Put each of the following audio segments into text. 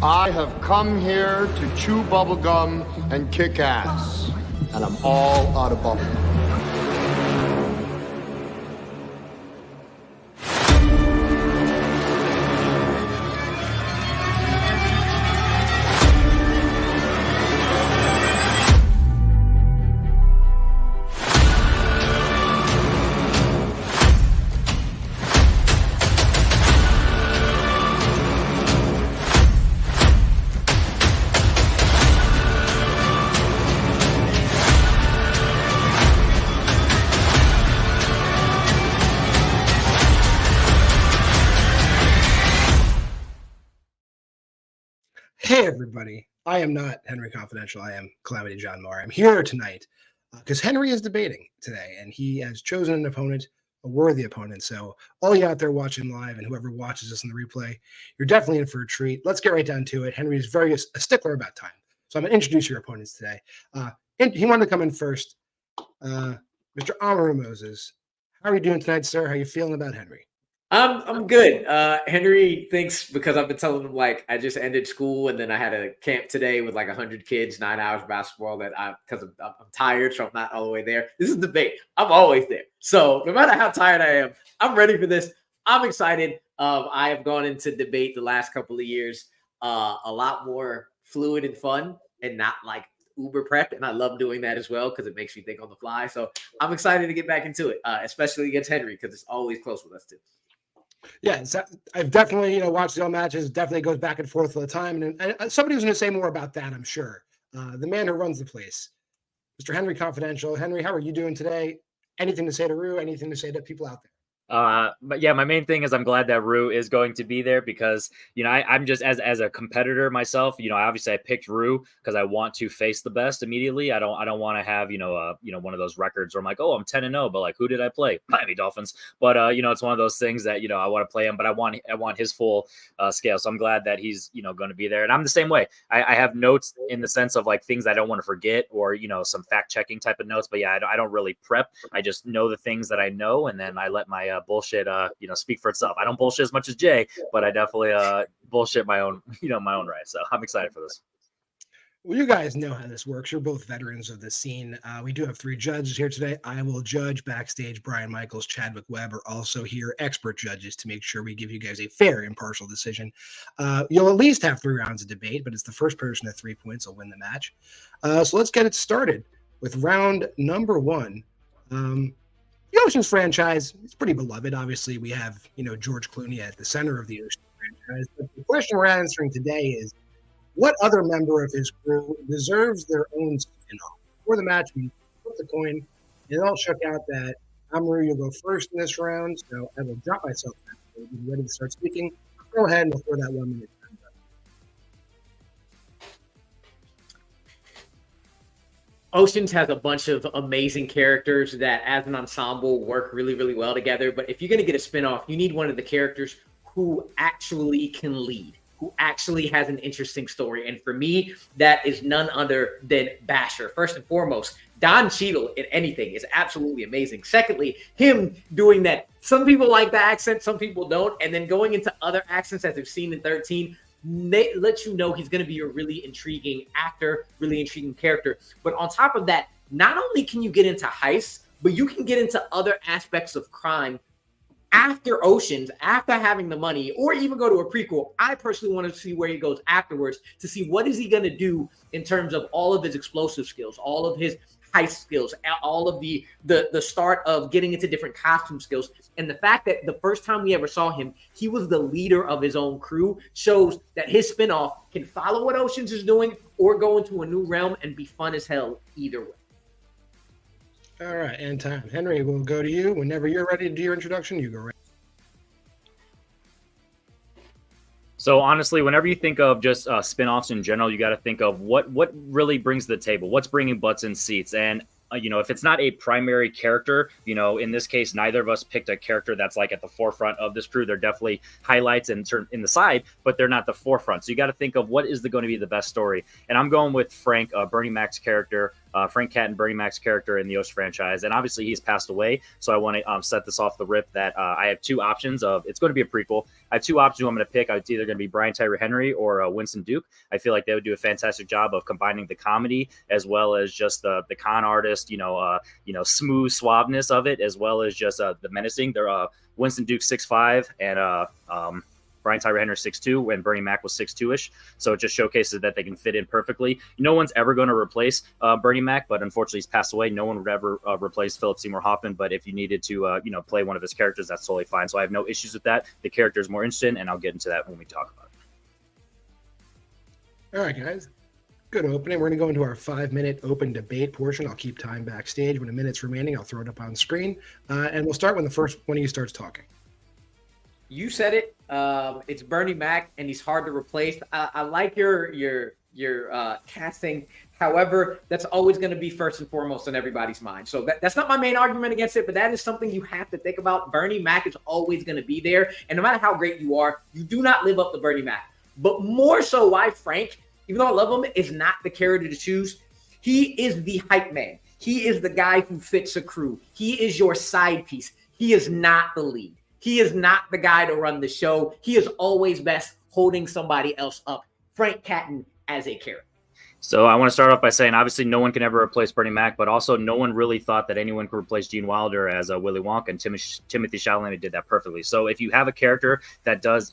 I have come here to chew bubblegum and kick ass. And I'm all out of bubblegum. Hey, everybody. I am not Henry Confidential. I am Calamity John Moore. I'm here tonight because Henry is debating today, and he has chosen an opponent, a worthy opponent. So all you out there watching live and whoever watches this in the replay, you're definitely in for a treat. Let's get right down to it. Henry is very a stickler about time. So I'm going to introduce your opponents today. And he wanted to come in first. Mr. Amaru Moses, how are you doing tonight, sir? How are you feeling about Henry? I'm good. Henry thinks because I've been telling him like I just ended school and then I had a camp today with like 100 kids, 9 hours of basketball that because I'm tired, so I'm not all the way there. This is debate. I'm always there. So no matter how tired I am, I'm ready for this. I'm excited. I have gone into debate the last couple of years a lot more fluid and fun and not like uber prepped. And I love doing that as well because it makes me think on the fly. So I'm excited to get back into it, especially against Henry because it's always close with us too. Yeah, I've definitely watched the all matches. Definitely goes back and forth all the time, and somebody was going to say more about that. I'm sure. The man who runs the place, Mr. Henry Confidential. Henry, how are you doing today? Anything to say to Rue? Anything to say to people out there? But yeah, my main thing is I'm glad that Rue is going to be there because, I'm just as a competitor myself, obviously I picked Rue because I want to face the best immediately. I don't want to have, one of those records where I'm like, oh, I'm 10-0, but like, who did I play? Miami Dolphins. But, it's one of those things that, I want to play him, but I want his full scale. So I'm glad that he's, going to be there. And I'm the same way. I have notes in the sense of like things I don't want to forget or, some fact checking type of notes, but yeah, I don't really prep. I just know the things that I know. And then I let my bullshit speak for itself. I don't bullshit as much as Jay, but I definitely bullshit my own right. So I'm excited for this. Well, you guys know how this works. You're both veterans of this scene. We do have 3 judges here today. I will judge backstage. Brian Michaels, Chadwick Webb are also here, expert judges, to make sure we give you guys a fair, impartial decision. You'll at least have 3 rounds of debate, but it's the first person at 3 points will win the match. So let's get it started with round number 1. The Oceans franchise is pretty beloved. Obviously, we have, George Clooney at the center of the Oceans franchise. But the question we're answering today is, what other member of his crew deserves their own spin-off? Before the match, we flip the coin, and it all shook out that Amaru, you'll go first in this round. So I will drop myself back. We'll be ready to start speaking. Go ahead and before that 1 minute. Oceans has a bunch of amazing characters that as an ensemble work really, really well together. But if you're going to get a spinoff, you need one of the characters who actually can lead, who actually has an interesting story. And for me, that is none other than Basher. First and foremost, Don Cheadle in anything is absolutely amazing. Secondly, him doing that. Some people like the accent, some people don't. And then going into other accents as we've seen in 13, let you know he's going to be a really intriguing actor, really intriguing character. But on top of that, not only can you get into heists, but you can get into other aspects of crime after Oceans, after having the money, or even go to a prequel. I personally want to see where he goes afterwards to see what is he going to do in terms of all of his explosive skills, all of his heist skills, all of the start of getting into different costume skills. And the fact that the first time we ever saw him, he was the leader of his own crew shows that his spinoff can follow what Oceans is doing or go into a new realm and be fun as hell either way. All right, and time. Henry, we'll go to you. Whenever you're ready to do your introduction, you go right. So honestly, whenever you think of just spinoffs in general, you got to think of what really brings to the table, what's bringing butts in seats. And if it's not a primary character, in this case, neither of us picked a character that's like at the forefront of this crew. They're definitely highlights in the side, but they're not the forefront. So you got to think of what is going to be the best story. And I'm going with Frank, Bernie Mac's character. Frank Catton, Bernie Mac's character in the Ocean franchise, and obviously he's passed away. So I want to set this off the rip that I have two options of. It's going to be a prequel. I have two options who I'm going to pick. It's either going to be Brian Tyree Henry or Winston Duke. I feel like they would do a fantastic job of combining the comedy as well as just the con artist, smooth suaveness of it, as well as just the menacing. They're Winston Duke 6'5" and Brian Tyree Henry 6'2", when Bernie Mac was 6'2"-ish. So it just showcases that they can fit in perfectly. No one's ever going to replace Bernie Mac, but unfortunately he's passed away. No one would ever replace Philip Seymour Hoffman. But if you needed to, play one of his characters, that's totally fine. So I have no issues with that. The character is more interesting, and I'll get into that when we talk about it. All right, guys. Good opening. We're going to go into our 5-minute open debate portion. I'll keep time backstage. When a minute's remaining, I'll throw it up on screen. And we'll start when the first one of you starts talking. You said it. It's Bernie Mac, and he's hard to replace. I like your casting. However, that's always going to be first and foremost on everybody's mind. So that's not my main argument against it, but that is something you have to think about. Bernie Mac is always going to be there, and no matter how great you are, you do not live up to Bernie Mac. But more so, why Frank, even though I love him, is not the character to choose. He is the hype man. He is the guy who fits a crew. He is your side piece. He is not the lead. He is not the guy to run the show. He is always best holding somebody else up. Frank Catton as a character. So I want to start off by saying, obviously, no one can ever replace Bernie Mac, but also no one really thought that anyone could replace Gene Wilder as Willy Wonka, and Timothy Chalamet did that perfectly. So if you have a character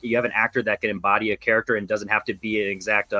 you have an actor that can embody a character and doesn't have to be an exact,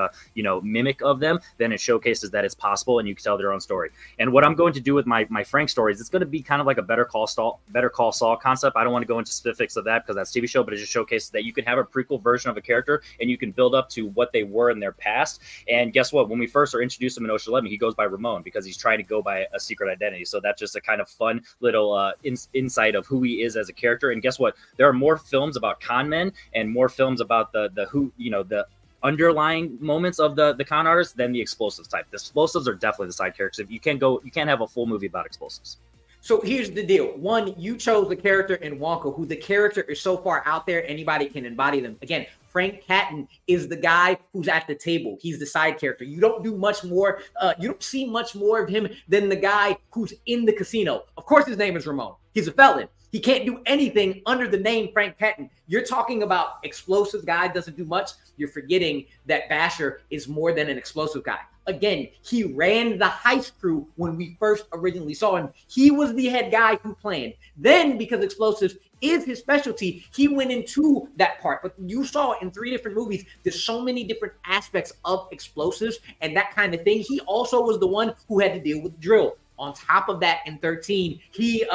mimic of them, then it showcases that it's possible and you can tell their own story. And what I'm going to do with my Frank story is it's going to be kind of like a Better Call Saul concept. I don't want to go into specifics of that because that's a TV show, but it just showcases that you can have a prequel version of a character and you can build up to what they were in their past. And guess what? When we first are introduced him in Ocean 11, he goes by Ramon because he's trying to go by a secret identity. So that's just a kind of fun little insight of who he is as a character. And guess what? There are more films about con men and more films about the underlying moments of the con artists than the explosives type. The explosives are definitely the side characters. If you can't have a full movie about explosives. So here's the deal. One, you chose the character in Wonka, who the character is so far out there, anybody can embody them. Again, Frank Catton is the guy who's at the table. He's the side character. You don't do much more. You don't see much more of him than the guy who's in the casino. Of course, his name is Ramon. He's a felon. He can't do anything under the name Frank Catton. You're talking about explosive guy doesn't do much. You're forgetting that Basher is more than an explosive guy. Again, he ran the heist crew when we first originally saw him. He was the head guy who planned. Then, because explosives is his specialty, he went into that part. But you saw in 3 different movies, there's so many different aspects of explosives and that kind of thing. He also was the one who had to deal with drill. On top of that, in 13, he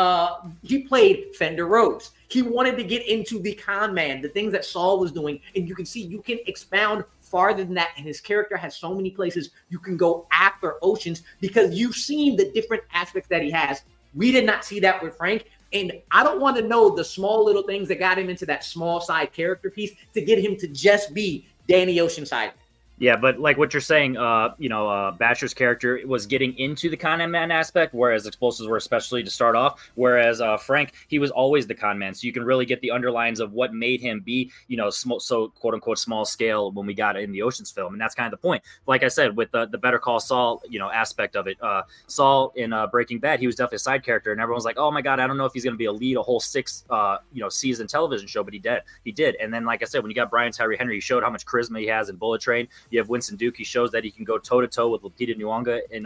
played Fender Rhodes. He wanted to get into the con man, the things that Saul was doing. And you can see you can expound farther than that. And his character has so many places you can go after Oceans because you've seen the different aspects that he has. We did not see that with Frank. And I don't want to know the small little things that got him into that small side character piece to get him to just be Danny Oceanside. Yeah, but like what you're saying, Basher's character was getting into the con man aspect, whereas explosives were especially to start off. Whereas Frank, he was always the con man, so you can really get the underlines of what made him be, so quote unquote small scale when we got in the Ocean's film, and that's kind of the point. Like I said, with the Better Call Saul, aspect of it, Saul in Breaking Bad, he was definitely a side character, and everyone's like, oh my god, I don't know if he's going to be a lead a whole 6 season television show, but he did. And then, like I said, when you got Brian Tyree Henry, he showed how much charisma he has in Bullet Train. You have Winston Duke. He shows that he can go toe-to-toe with Lupita Nyong'o in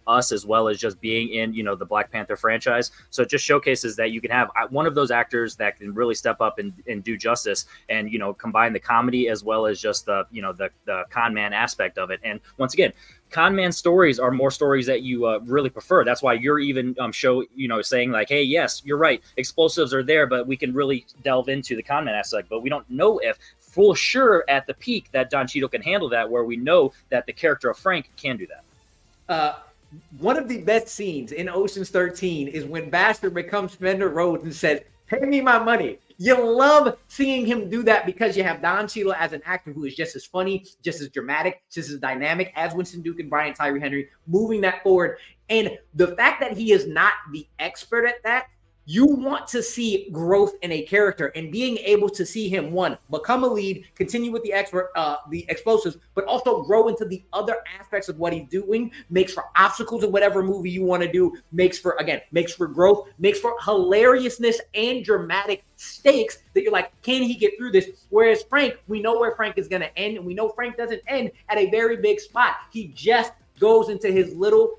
Us, as well as just being in, the Black Panther franchise. So it just showcases that you can have one of those actors that can really step up and do justice and, combine the comedy as well as just the con man aspect of it. And once again, con man stories are more stories that you really prefer. That's why you're even saying like, hey, yes, you're right. Explosives are there, but we can really delve into the con man aspect. But we don't know if full sure at the peak that Don Cheadle can handle that, where we know that the character of Frank can do that. One of the best scenes in Ocean's 13 is when Basher becomes Fender Rhodes and says, pay me my money. You love seeing him do that because you have Don Cheadle as an actor who is just as funny, just as dramatic, just as dynamic as Winston Duke and Brian Tyree Henry, moving that forward. And the fact that he is not the expert at that, You want to see growth in a character, and being able to see him, one, become a lead, continue with the explosives, but also grow into the other aspects of what he's doing, makes for obstacles in whatever movie you want to do, makes for growth, makes for hilariousness and dramatic stakes that you're like, can he get through this? Whereas Frank, we know where Frank is going to end, and we know Frank doesn't end at a very big spot. He just goes into his little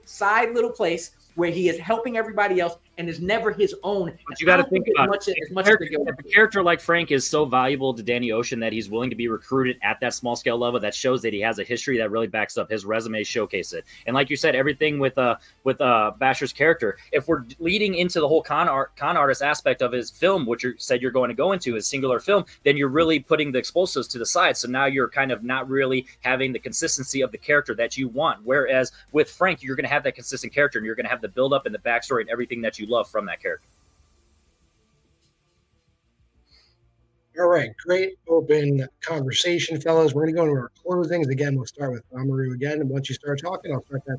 place where he is helping everybody else and is never his own. But you got to think about it. If a character like Frank is so valuable to Danny Ocean that he's willing to be recruited at that small scale level, that shows that he has a history that really backs up his resume, showcase it. And like you said, everything with Basher's character, if we're leading into the whole con artist aspect of his film, which you said you're going to go into, his singular film, then you're really putting the explosives to the side. So now you're kind of not really having the consistency of the character that you want. Whereas with Frank, you're going to have that consistent character, and you're going to have the build up and the backstory and everything that you love from that character. All right, great open conversation, fellas. We're going to go into our closings. Again, we'll start with Amaru again. And once you start talking, I'll start that.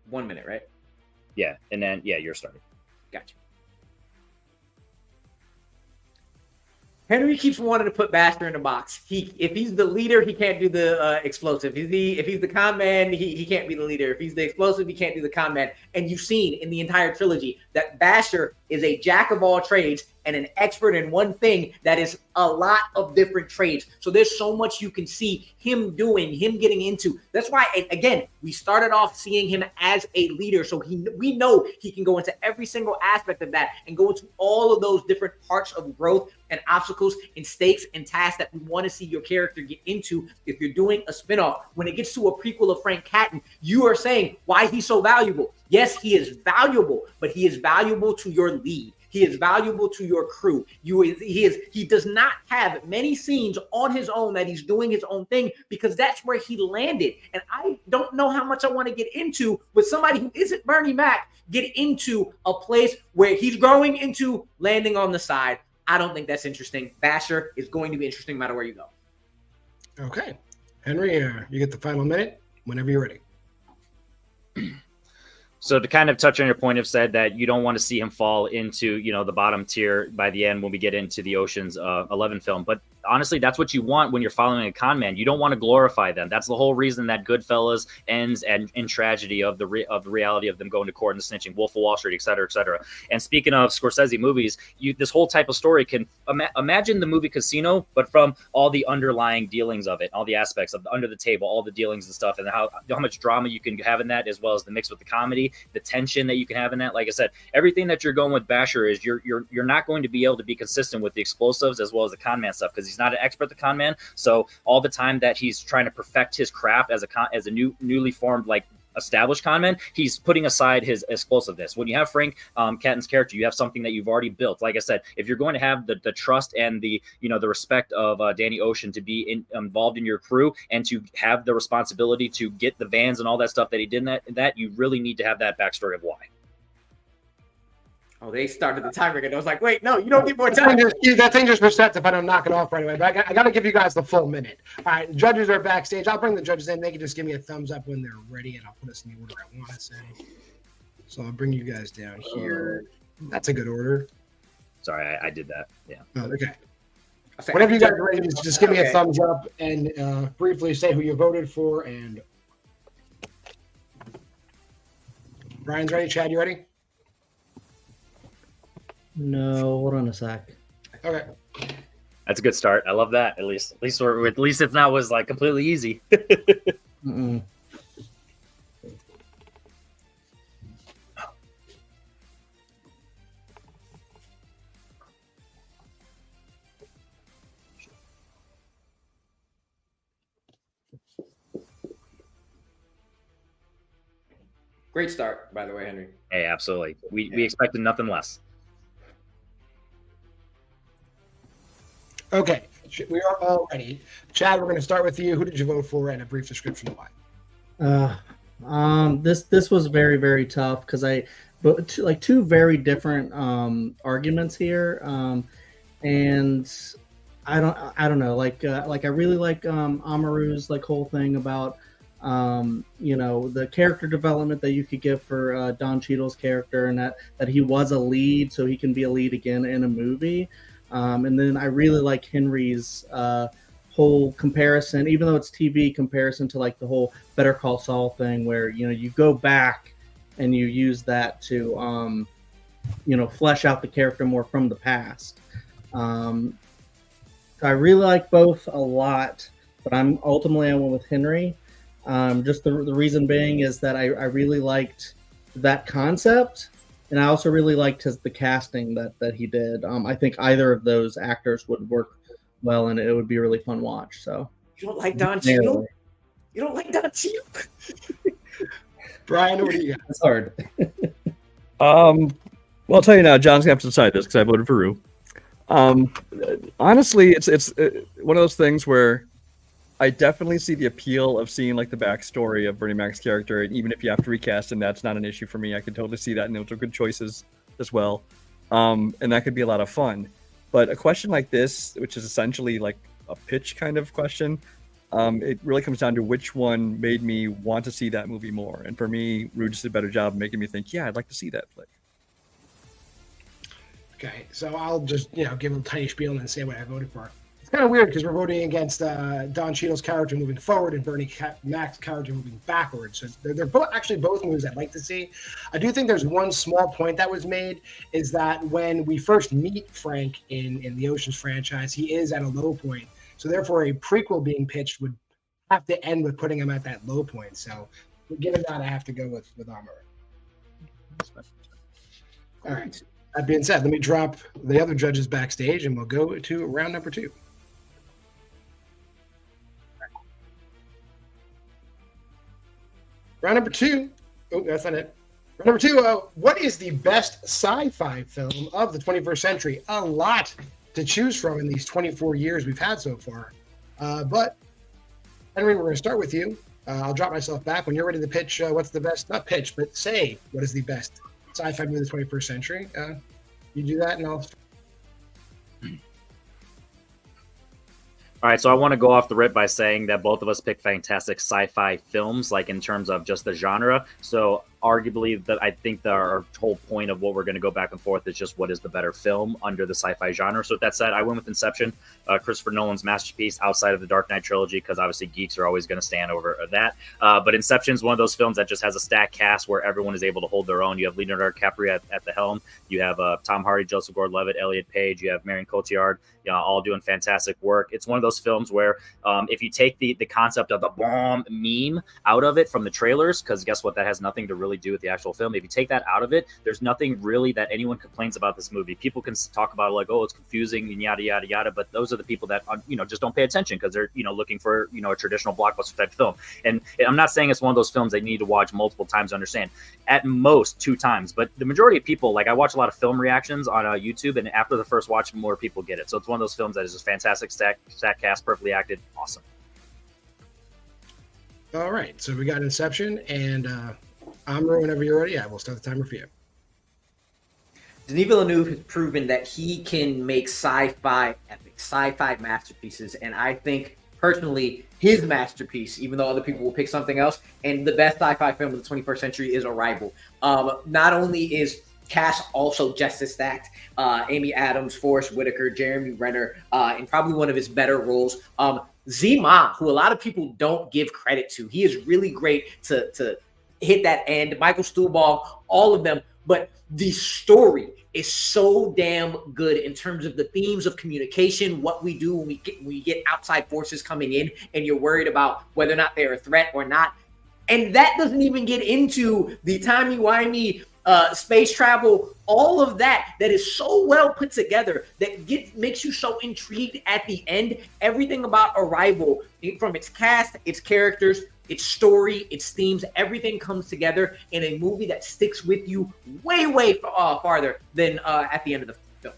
1 minute, right? Yeah, and then, you're starting. Gotcha. Henry keeps wanting to put Basher in a box. If he's the leader, he can't do the explosive. If he's the con man, he can't be the leader. If he's the explosive, he can't do the con man. And you've seen in the entire trilogy that Basher is a jack of all trades and an expert in one thing that is a lot of different trades. So there's so much you can see him doing, him getting into. That's why, again, we started off seeing him as a leader. So we know he can go into every single aspect of that and go into all of those different parts of growth and obstacles and stakes and tasks that we want to see your character get into if you're doing a spinoff. When it gets to a prequel of Frank Catton, you are saying why he's so valuable. Yes, he is valuable, but he is valuable to your lead. He is valuable to your crew. He does not have many scenes on his own that he's doing his own thing, because that's where he landed. And I don't know how much I want to get into with somebody who isn't Bernie Mac, get into a place where he's growing into landing on the side. I don't think that's interesting. Basher is going to be interesting no matter where you go. Okay. Henry, you get the final minute whenever you're ready. So to kind of touch on your point of said that you don't want to see him fall into, the bottom tier by the end when we get into the Ocean's 11 film. But honestly, that's what you want when you're following a con man. You don't want to glorify them. That's the whole reason that Goodfellas ends in tragedy of the reality of them going to court and snitching, Wolf of Wall Street, et cetera, et cetera. And speaking of Scorsese movies, this whole type of story can imagine the movie Casino, but from all the underlying dealings of it, all the aspects of under the table, all the dealings and stuff, and how much drama you can have in that, as well as the mix with the comedy, the tension that you can have in that. Like I said, everything that you're going with Basher is you're not going to be able to be consistent with the explosives as well as the con man stuff, because he's not an expert at the con man. So all the time that he's trying to perfect his craft as a newly formed established con man, he's putting aside his explosiveness. When you have Frank Catton's character, you have something that you've already built. Like I said, if you're going to have the trust and the respect of Danny Ocean to be involved in your crew and to have the responsibility to get the vans and all that stuff that he did in that you really need to have that backstory of why. Oh, they started the timer again. I was like, wait, no, you don't get more time. That thing just resets if I don't knock it off right away. But I got to give you guys the full minute. All right, judges are backstage. I'll bring the judges in. They can just give me a thumbs up when they're ready, and I'll put us in the order I want to say. So I'll bring you guys down here. That's a good order. Sorry, I did that. Yeah. Oh, okay. Whenever you guys are ready, just give me a thumbs up and briefly say who you voted for. And Brian's ready. Chad, you ready? No, hold on a sec. Okay. That's a good start. I love that. At least if not was completely easy. Mm-mm. Great start, by the way, Henry. Hey, absolutely. We expected nothing less. Okay, we are all ready. Chad, we're going to start with you. Who did you vote for, and a brief description of why? This was very, very tough because two very different arguments here, and I don't know. I really like Amaru's whole thing about The character development that you could give for Don Cheadle's character, and that he was a lead, so he can be a lead again in a movie. And then I really like Henry's whole comparison, even though it's TV comparison to like the whole Better Call Saul thing, where you go back and you use that to flesh out the character more from the past. I really like both a lot, but I went with Henry. Just the reason being is that I really liked that concept, and I also really liked the casting that he did. I think either of those actors would work well, and it would be a really fun watch. So you don't like Don Cheadle? You don't like Don Cheadle? Brian, what do you got? It's hard. Well, I'll tell you now, John's gonna have to decide this because I voted for Rue. Honestly, it's one of those things where I definitely see the appeal of seeing like the backstory of Bernie Mac's character, and even if you have to recast him, that's not an issue for me. I could totally see that, and those are good choices as well. And that could be a lot of fun. But a question like this, which is essentially like a pitch kind of question, it really comes down to which one made me want to see that movie more. And for me, Rue just did a better job of making me think, yeah, I'd like to see that flick. Okay, so I'll just give a tiny spiel and then say what I voted for. It's kind of weird because we're voting against Don Cheadle's character moving forward and Bernie Mac's character moving backwards. So they're both movies I'd like to see. I do think there's one small point that was made, is that when we first meet Frank in the Ocean's franchise, he is at a low point. So therefore, a prequel being pitched would have to end with putting him at that low point. So given that, I have to go with Amaru. All right. That being said, let me drop the other judges backstage, and we'll go to round number 2. Round number 2. Oh, that's not it. Round number 2. What is the best sci-fi film of the 21st century? A lot to choose from in these 24 years we've had so far. But Henry, we're going to start with you. I'll drop myself back when you're ready to pitch. What's the best? Not pitch, but say what is the best sci-fi movie of the 21st century. You do that, and I'll. All right, so I want to go off the rip by saying that both of us picked fantastic sci-fi films, like in terms of just the genre. So arguably, that I think our whole point of what we're going to go back and forth is just what is the better film under the sci-fi genre. So with that said, I went with Inception, Christopher Nolan's masterpiece outside of the Dark Knight trilogy, because obviously geeks are always going to stand over that. But Inception is one of those films that just has a stacked cast where everyone is able to hold their own. You have Leonardo DiCaprio at the helm. You have Tom Hardy, Joseph Gordon-Levitt, Elliot Page. You have Marion Cotillard, all doing fantastic work. It's one of those films where if you take the concept of the bomb meme out of it from the trailers, because guess what, that has nothing to really do with the actual film. If you take that out of it, there's nothing really that anyone complains about this movie. People can talk about it like, oh, it's confusing and yada yada yada, but those are the people that just don't pay attention because they're looking for a traditional blockbuster type film. And I'm not saying it's one of those films they need to watch multiple times to understand. At most 2 times, but the majority of people, like I watch a lot of film reactions on YouTube, and after the first watch, more people get it. So it's one of those films that is just fantastic, stack cast, perfectly acted, awesome. All right, so we got Inception, and Amaru, whenever you're ready, I will start the timer for you. Denis Villeneuve has proven that he can make sci-fi epic, sci-fi masterpieces, and I think personally his masterpiece, even though other people will pick something else, and the best sci-fi film of the 21st century is Arrival. Not only is cast also just as stacked, Amy Adams, Forrest Whitaker, Jeremy Renner, in probably one of his better roles. Zima, who a lot of people don't give credit to, he is really great to hit that end. Michael Stuhlbarg, all of them, but the story is so damn good in terms of the themes of communication, what we do when we get outside forces coming in and you're worried about whether or not they're a threat or not. And that doesn't even get into the timey-wimey space travel, all of that is so well put together that makes you so intrigued at the end. Everything about Arrival, from its cast, its characters, its story, its themes, everything comes together in a movie that sticks with you way farther than at the end of the film.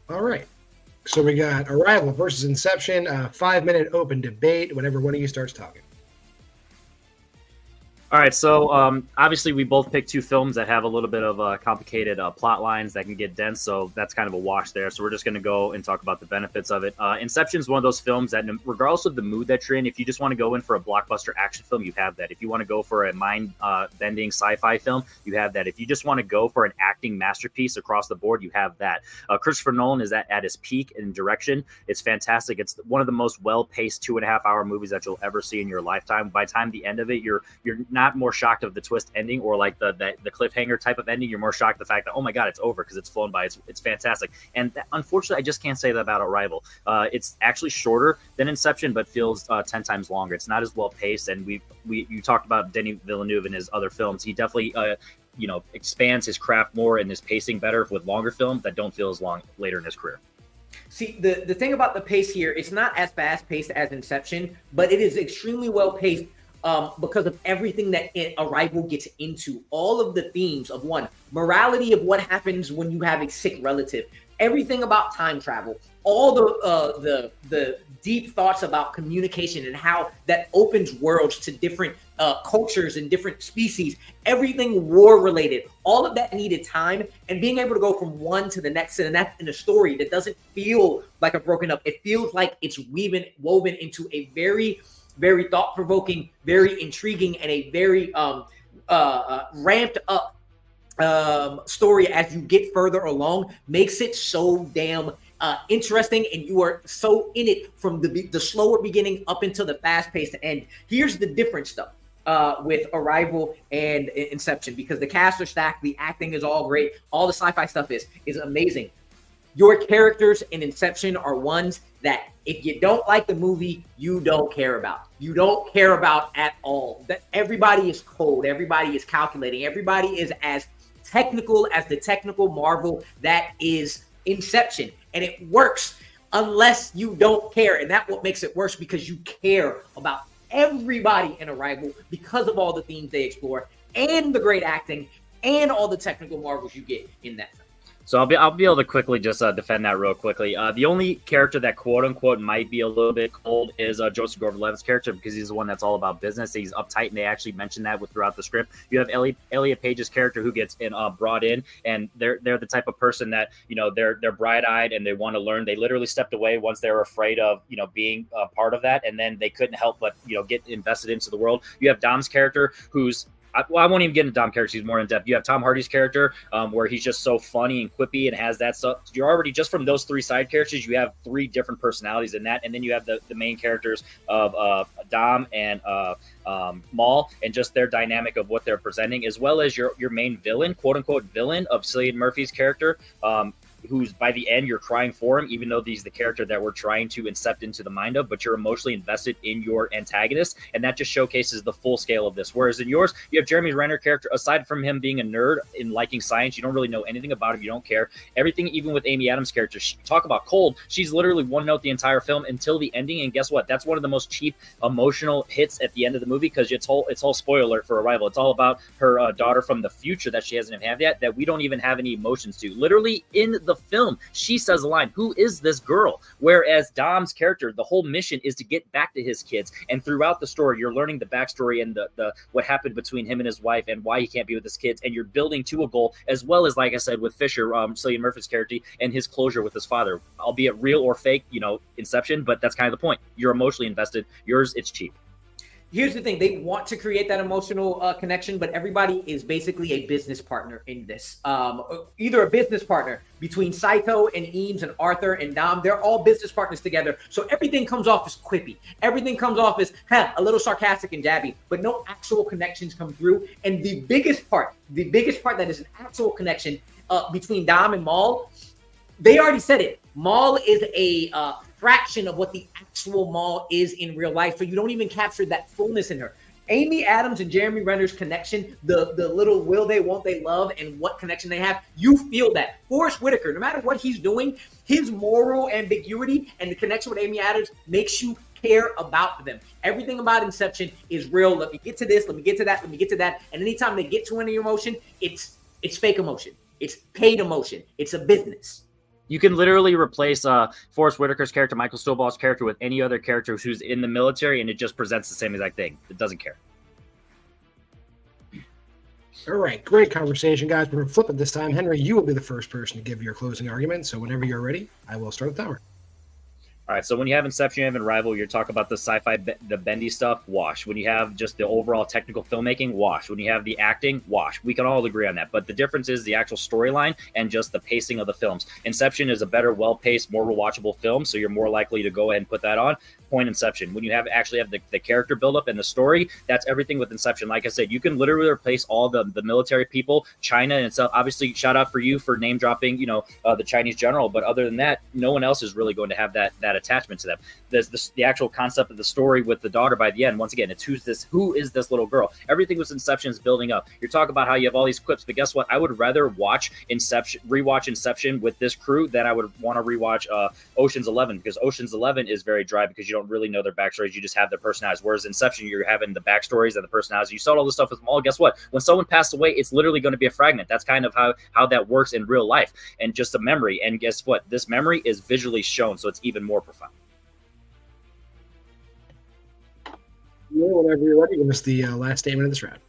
All right. So we got Arrival versus Inception, 5-minute open debate whenever one of you starts talking. All right, so obviously we both picked two films that have a little bit of complicated plot lines that can get dense, so that's kind of a wash there. So we're just going to go and talk about the benefits of it. Inception is one of those films that, regardless of the mood that you're in, if you just want to go in for a blockbuster action film, you have that. If you want to go for a mind-bending sci-fi film, you have that. If you just want to go for an acting masterpiece across the board, you have that. Christopher Nolan is at his peak in direction. It's fantastic. It's one of the most well-paced 2.5-hour movies that you'll ever see in your lifetime. By the time the end of it, you're not more shocked of the twist ending or like the cliffhanger type of ending. You're more shocked the fact that, oh my god, it's over, because it's flown by. It's fantastic. And unfortunately, I just can't say that about Arrival. It's actually shorter than Inception, but feels 10 times longer. It's not as well paced. And you talked about Denis Villeneuve in his other films. He definitely expands his craft more and his pacing better with longer films that don't feel as long later in his career. See, the thing about the pace here, it's not as fast paced as Inception, but it is extremely well paced. Because of everything that Arrival gets into, all of the themes of morality of what happens when you have a sick relative, everything about time travel, all the deep thoughts about communication and how that opens worlds to different cultures and different species, everything war related, all of that needed time, and being able to go from one to the next, and that's in a story that doesn't feel like a broken up. It feels like it's woven into a very thought-provoking, very intriguing, and a very ramped up story as you get further along, makes it so damn interesting, and you are so in it from the slower beginning up until the fast-paced end. Here's the difference, though, with Arrival and Inception, because the cast are stacked, the acting is all great, all the sci-fi stuff is amazing. Your characters in Inception are ones that if you don't like the movie, you don't care about. You don't care about at all. That everybody is cold. Everybody is calculating. Everybody is as technical as the technical marvel that is Inception. And it works unless you don't care. And that's what makes it worse, because you care about everybody in Arrival because of all the themes they explore and the great acting and all the technical marvels you get in that film. So I'll be able to quickly just defend that real quickly. The only character that quote unquote might be a little bit cold is Joseph Gordon-Levitt's character, because he's the one that's all about business. He's uptight, and they actually mention that throughout the script. You have Elliot Page's character, who gets brought in, and they're the type of person that they're bright-eyed and they want to learn. They literally stepped away once they were afraid of being a part of that, and then they couldn't help but get invested into the world. You have Dom's character, who's I won't even get into Dom characters. He's more in depth. You have Tom Hardy's character, where he's just so funny and quippy and has that stuff. You're already, just from those three side characters, you have three different personalities in that. And then you have the main characters of Dom and Maul, and just their dynamic of what they're presenting, as well as your main villain, quote unquote villain, of Cillian Murphy's character, who's by the end you're crying for him, even though he's the character that we're trying to incept into the mind of, but you're emotionally invested in your antagonist, and that just showcases the full scale of this. Whereas in yours, you have Jeremy Renner character, aside from him being a nerd in liking science, you don't really know anything about him, you don't care. Everything, even with Amy Adams' character, talk about cold, she's literally one note the entire film until the ending, and guess what? That's one of the most cheap emotional hits at the end of the movie, because it's all spoiler alert for Arrival. It's all about her daughter from the future that she hasn't even had yet, that we don't even have any emotions to. Literally in the film, she says a line, "Who is this girl?" Whereas Dom's character, the whole mission is to get back to his kids, and throughout the story you're learning the backstory and the what happened between him and his wife and why he can't be with his kids, and you're building to a goal, as well as, like I said, with Fisher, Cillian Murphy's character, and his closure with his father, albeit real or fake, Inception, but that's kind of the point. You're emotionally invested. Yours, it's cheap. Here's the thing. They want to create that emotional connection, but everybody is basically a business partner in this. Either a business partner between Saito and Eames and Arthur and Dom. They're all business partners together. So everything comes off as quippy. Everything comes off as a little sarcastic and jabby, but no actual connections come through. And the biggest part that is an actual connection between Dom and Maul, they already said it. Maul is a fraction of what the actual Maul is in real life, so you don't even capture that fullness in her. Amy Adams and Jeremy Renner's connection, the little will they, won't they love, and what connection they have, you feel that. Forrest Whitaker, no matter what he's doing, his moral ambiguity and the connection with Amy Adams makes you care about them. Everything about Inception is real. Let me get to this, let me get to that, let me get to that. And anytime they get to any emotion, it's fake emotion. It's paid emotion. It's a business. You can literally replace Forrest Whitaker's character, Michael Stovall's character, with any other character who's in the military, and it just presents the same exact thing. It doesn't care. All right, great conversation, guys. We're going to flip it this time. Henry, you will be the first person to give your closing argument. So whenever you're ready, I will start the timer. All right, so when you have Inception, you have Arrival, you're talking about the sci-fi, the bendy stuff, wash. When you have just the overall technical filmmaking, wash. When you have the acting, wash. We can all agree on that. But the difference is the actual storyline and just the pacing of the films. Inception is a better, well-paced, more rewatchable film, so you're more likely to go ahead and put that on. Point Inception. When you actually have the character buildup and the story, that's everything with Inception. Like I said, you can literally replace all the military people, China and stuff. Obviously, shout out for you for name dropping, the Chinese general. But other than that, no one else is really going to have that attachment to them. There's the actual concept of the story with the daughter by the end. Once again, it's who is this little girl? Everything with Inception is building up. You're talking about how you have all these clips, but guess what? I would rather rewatch Inception with this crew than I would want to rewatch Ocean's 11, because Ocean's 11 is very dry because you don't really know their backstories. You just have their personalities. Whereas Inception, you're having the backstories and the personalities. You saw all this stuff with them all. Guess what? When someone passed away, it's literally going to be a fragment. That's kind of how that works in real life, and just a memory. And guess what? This memory is visually shown, so it's even more profound. Whenever you're ready, give us the last statement of this round.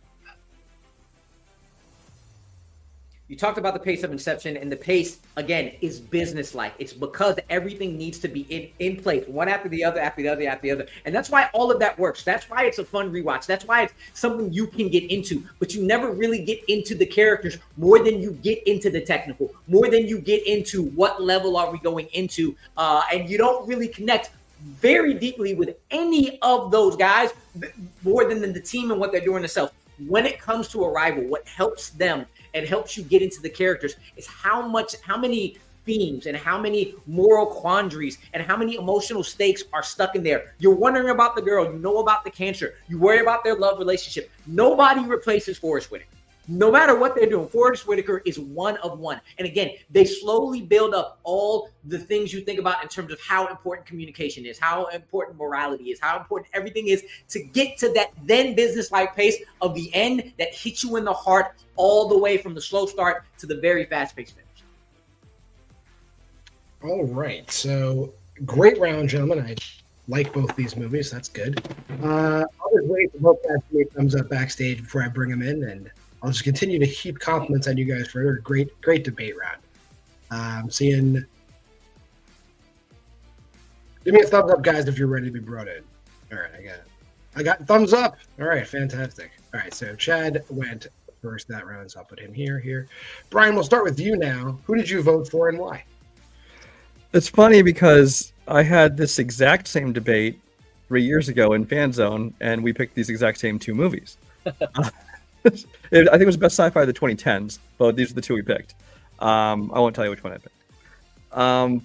You talked about the pace of Inception, and the pace, again, is business-like. It's because everything needs to be in place, one after the other, after the other, after the other. And that's why all of that works. That's why it's a fun rewatch. That's why it's something you can get into, but you never really get into the characters more than you get into the technical, more than you get into what level are we going into, and you don't really connect very deeply with any of those guys more than the team and what they're doing themselves. When it comes to Arrival, what helps them and helps you get into the characters is how many themes and how many moral quandaries and how many emotional stakes are stuck in there. You're wondering about the girl, you know about the cancer, you worry about their love relationship. Nobody replaces Forrest Whitaker. No matter what they're doing, Forrest Whitaker is one of one. And again, they slowly build up all the things you think about in terms of how important communication is, how important morality is, how important everything is to get to that then business-like pace of the end that hits you in the heart all the way from the slow start to the very fast-paced finish. All right. So great round, gentlemen. I like both these movies. That's good. I'll just wait for both guys to give thumbs up backstage before I bring them in, and I'll just continue to heap compliments on you guys for a great debate round. Seeing, give me a thumbs up, guys, if you're ready to be brought in. All right, I got thumbs up. All right, fantastic. All right, so Chad went first that round, so I'll put him here. Brian, we'll start with you now. Who did you vote for and why? It's funny because I had this exact same debate 3 years ago in Fan Zone, and we picked these exact same two movies. I think it was best sci-fi of the 2010s, but these are the two we picked. I won't tell you which one I picked.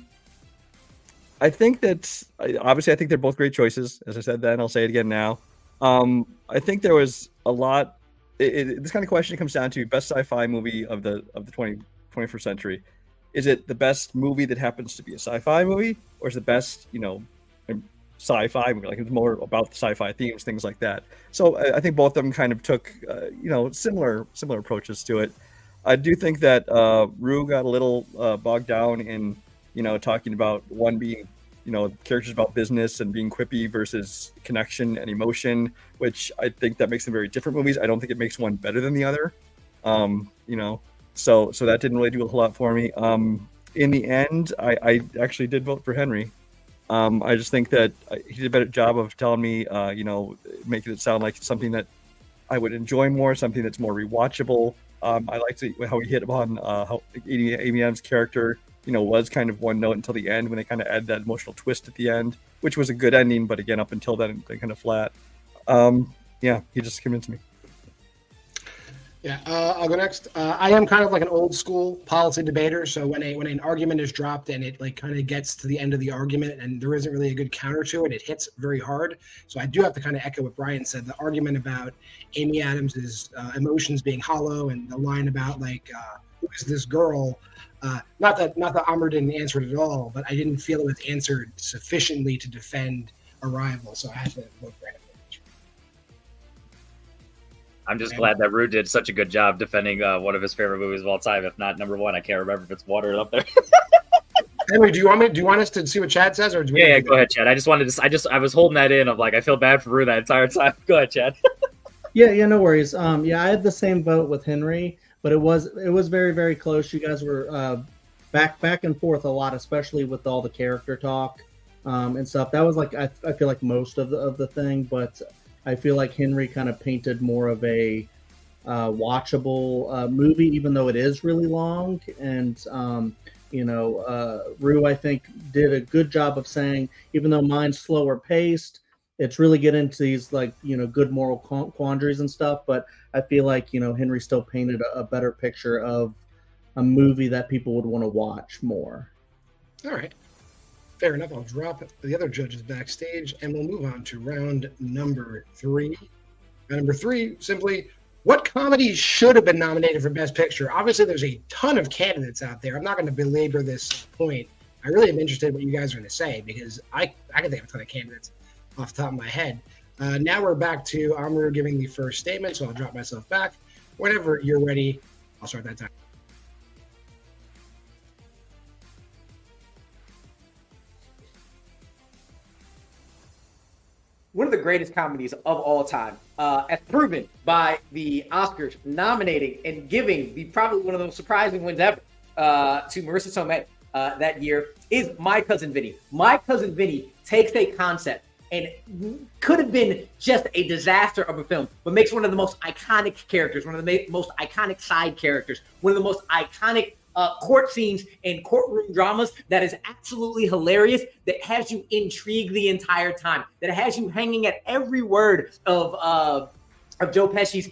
I think that, obviously, I think they're both great choices. As I said then, I'll say it again now. I think there was a lot. This kind of question comes down to best sci-fi movie of the 21st century. Is it the best movie that happens to be a sci-fi movie, or is it the best, sci-fi movie? Like, it's more about the sci-fi themes, things like that. So I think both of them kind of took, similar approaches to it. I do think that Rue got a little bogged down in, talking about one being, characters about business and being quippy versus connection and emotion, which I think that makes them very different movies. I don't think it makes one better than the other. So that didn't really do a whole lot for me. In the end, I actually did vote for Henry. I just think that he did a better job of telling me, making it sound like something that I would enjoy more, something that's more rewatchable. I liked how he hit upon how Amy Adams' character, was kind of one note until the end when they kind of added that emotional twist at the end, which was a good ending. But again, up until then, they kind of flat. He just convinced me. Yeah, I'll go next. I am kind of like an old school policy debater. So when an argument is dropped and it kind of gets to the end of the argument and there isn't really a good counter to it, it hits very hard. So I do have to kind of echo what Brian said. The argument about Amy Adams's emotions being hollow and the line about who is this girl? Not that Amaru didn't answer it at all, but I didn't feel it was answered sufficiently to defend Arrival. So I had to vote for him. I'm just glad that Rue did such a good job defending one of his favorite movies of all time. If not number one, I can't remember if it's Water up there. Anyway, do you want us to see what Chad says, or do we go ahead, Chad. I was holding that in. Of I feel bad for Rue that entire time. Go ahead, Chad. Yeah, no worries. Yeah, I had the same vote with Henry, but it was very, very close. You guys were back and forth a lot, especially with all the character talk and stuff. That was like I feel like most of the thing, but I feel like Henry kind of painted more of a watchable movie, even though it is really long. And Rue, I think, did a good job of saying, even though mine's slower paced, it's really get into these like good moral quandaries and stuff. But I feel like Henry still painted a better picture of a movie that people would want to watch more. All right. Fair enough. I'll drop the other judges backstage, and we'll move on to round number 3. Round number 3, simply, what comedy should have been nominated for Best Picture? Obviously, there's a ton of candidates out there. I'm not going to belabor this point. I really am interested in what you guys are going to say, because I can think of a ton of candidates off the top of my head. Now we're back to Amaru giving the first statement, so I'll drop myself back. Whenever you're ready, I'll start that time. One of the greatest comedies of all time, as proven by the Oscars nominating and giving the probably one of the most surprising wins ever to Marissa Tomei that year, is My Cousin Vinny. My Cousin Vinny takes a concept and could have been just a disaster of a film, but makes one of the most iconic characters, one of the most iconic side characters, one of the most iconic court scenes and courtroom dramas that is absolutely hilarious, that has you intrigued the entire time, that has you hanging at every word of Joe Pesci's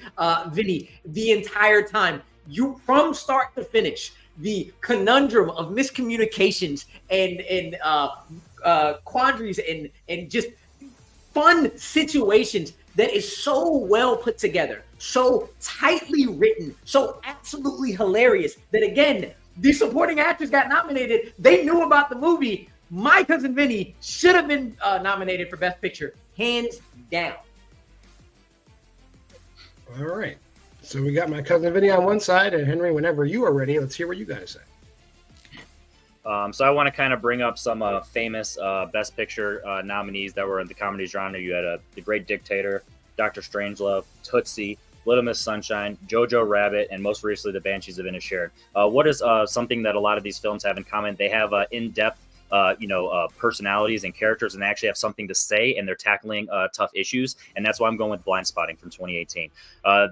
Vinny the entire time. You, from start to finish, the conundrum of miscommunications and quandaries and just fun situations that is so well put together, so tightly written, so absolutely hilarious that, again, the supporting actors got nominated. They knew about the movie. My Cousin Vinny should have been nominated for Best Picture, hands down. All right. So we got My Cousin Vinny on one side, and Henry, whenever you are ready, let's hear what you guys say. So I want to kind of bring up some famous Best Picture nominees that were in the comedy genre. You had The Great Dictator, Dr. Strangelove, Tootsie, Little Miss Sunshine, Jojo Rabbit, and most recently The Banshees of Inisherin. What is something that a lot of these films have in common? They have in-depth personalities and characters, and they actually have something to say, and they're tackling tough issues. And that's why I'm going with Blind Spotting from 2018.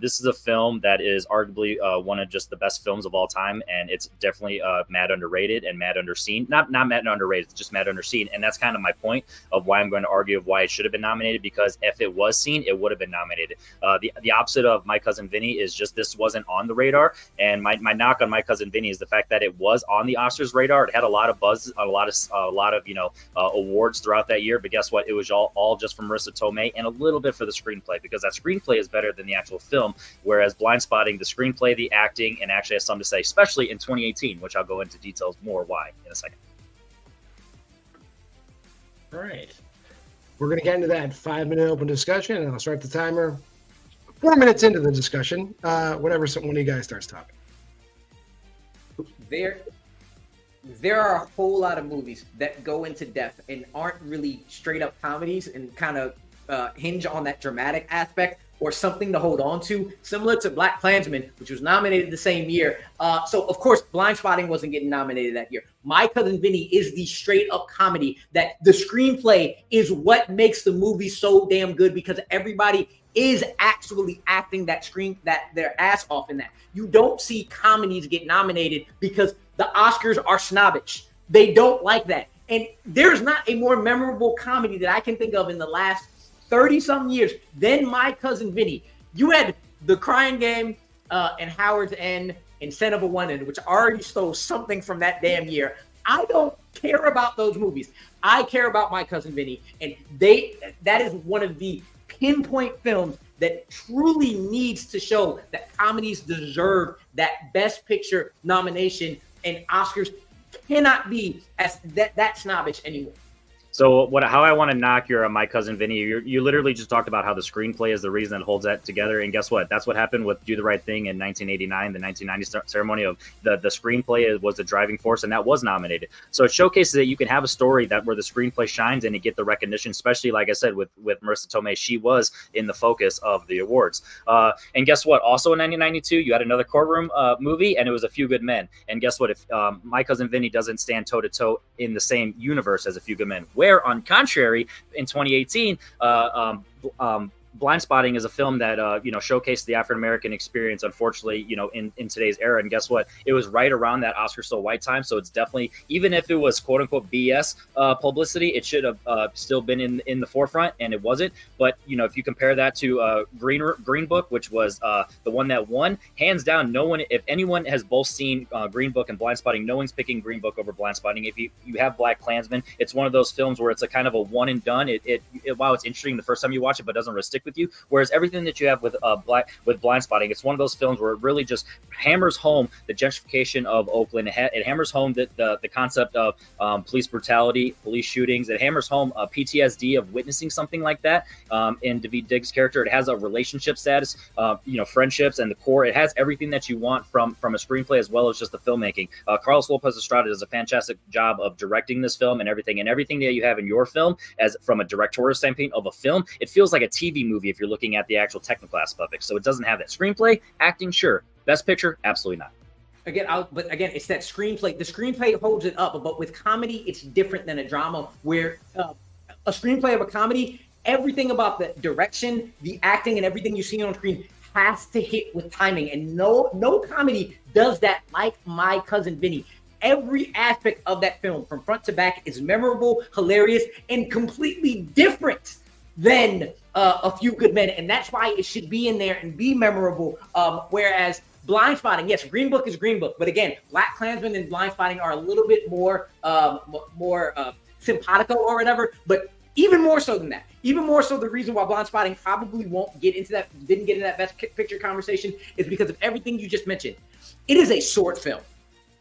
This is a film that is arguably one of just the best films of all time, and it's definitely mad underrated and mad underseen. Not mad underrated, it's just mad underseen. And that's kind of my point of why I'm going to argue of why it should have been nominated, because if it was seen, it would have been nominated. The opposite of My Cousin Vinny is just this wasn't on the radar. And my knock on My Cousin Vinny is the fact that it was on the Oscars radar. It had a lot of buzz, a lot of awards throughout that year, but guess what? It was all just from Marissa Tomei and a little bit for the screenplay, because that screenplay is better than the actual film. Whereas Blind Spotting, the screenplay, the acting, and actually has something to say, especially in 2018, which I'll go into details more why in a second. All right. We're going to get into that 5-minute open discussion, and I'll start the timer 4 minutes into the discussion, whenever one of you guys starts talking. There are a whole lot of movies that go into depth and aren't really straight up comedies and kind of hinge on that dramatic aspect or something to hold on to, similar to Black Klansman, which was nominated the same year. So, of course, Blind Spotting wasn't getting nominated that year. My Cousin Vinny is the straight up comedy that the screenplay is what makes the movie so damn good, because everybody is actually acting that their ass off in that. You don't see comedies get nominated because the Oscars are snobbish. They don't like that. And there's not a more memorable comedy that I can think of in the last 30-some years than My Cousin Vinny. You had The Crying Game and Howard's End and Son of a One-End, which already stole something from that damn year. I don't care about those movies. I care about My Cousin Vinny. And that is one of the pinpoint films that truly needs to show that comedies deserve that Best Picture nomination, and Oscars cannot be as that snobbish anymore. So how I want to knock your My Cousin Vinny, you literally just talked about how the screenplay is the reason that holds that together. And guess what? That's what happened with Do the Right Thing in 1989, the 1990 ceremony of the screenplay was the driving force, and that was nominated. So it showcases that you can have a story that where the screenplay shines and you get the recognition, especially like I said with Marissa Tomei, she was in the focus of the awards. And guess what? Also in 1992, you had another courtroom movie, and it was A Few Good Men. And guess what? If My Cousin Vinny doesn't stand toe to toe in the same universe as A Few Good Men. Where, on contrary, in 2018, Blind Spotting is a film that showcased the African American experience, unfortunately, in today's era. And guess what? It was right around that Oscar so white time. So it's definitely, even if it was quote unquote BS publicity, it should have still been in the forefront, and it wasn't. But if you compare that to Green Book, which was the one that won, hands down, no one, if anyone has both seen Green Book and Blind Spotting, no one's picking Green Book over Blind Spotting. If you have Black Klansman, it's one of those films where it's a kind of a one and done. It while it's interesting the first time you watch it, but doesn't really stick with you. Whereas everything that you have with Blind Spotting, it's one of those films where it really just hammers home the gentrification of Oakland. It hammers home the concept of police brutality, police shootings. It hammers home PTSD of witnessing something like that. In Daveed Diggs' character, it has a relationship status, friendships, and the core. It has everything that you want from a screenplay as well as just the filmmaking. Carlos Lopez Estrada does a fantastic job of directing this film and everything that you have in your film, as from a directorial standpoint of a film, it feels like a TV movie if you're looking at the actual technical aspect of it. So it doesn't have that screenplay, acting, sure. Best picture, absolutely not. Again, it's that screenplay. The screenplay holds it up, but with comedy, it's different than a drama where a screenplay of a comedy, everything about the direction, the acting, and everything you see on screen has to hit with timing. And no comedy does that like My Cousin Vinny. Every aspect of that film, from front to back, is memorable, hilarious, and completely different than A Few Good Men. And that's why it should be in there and be memorable. Whereas Blind Spotting, yes, Green Book is Green Book. But again, Black Klansman and Blind Spotting are a little bit more simpatico or whatever. But even more so than that, even more so, the reason why Blind Spotting probably didn't get into that best picture conversation is because of everything you just mentioned. It is a short film.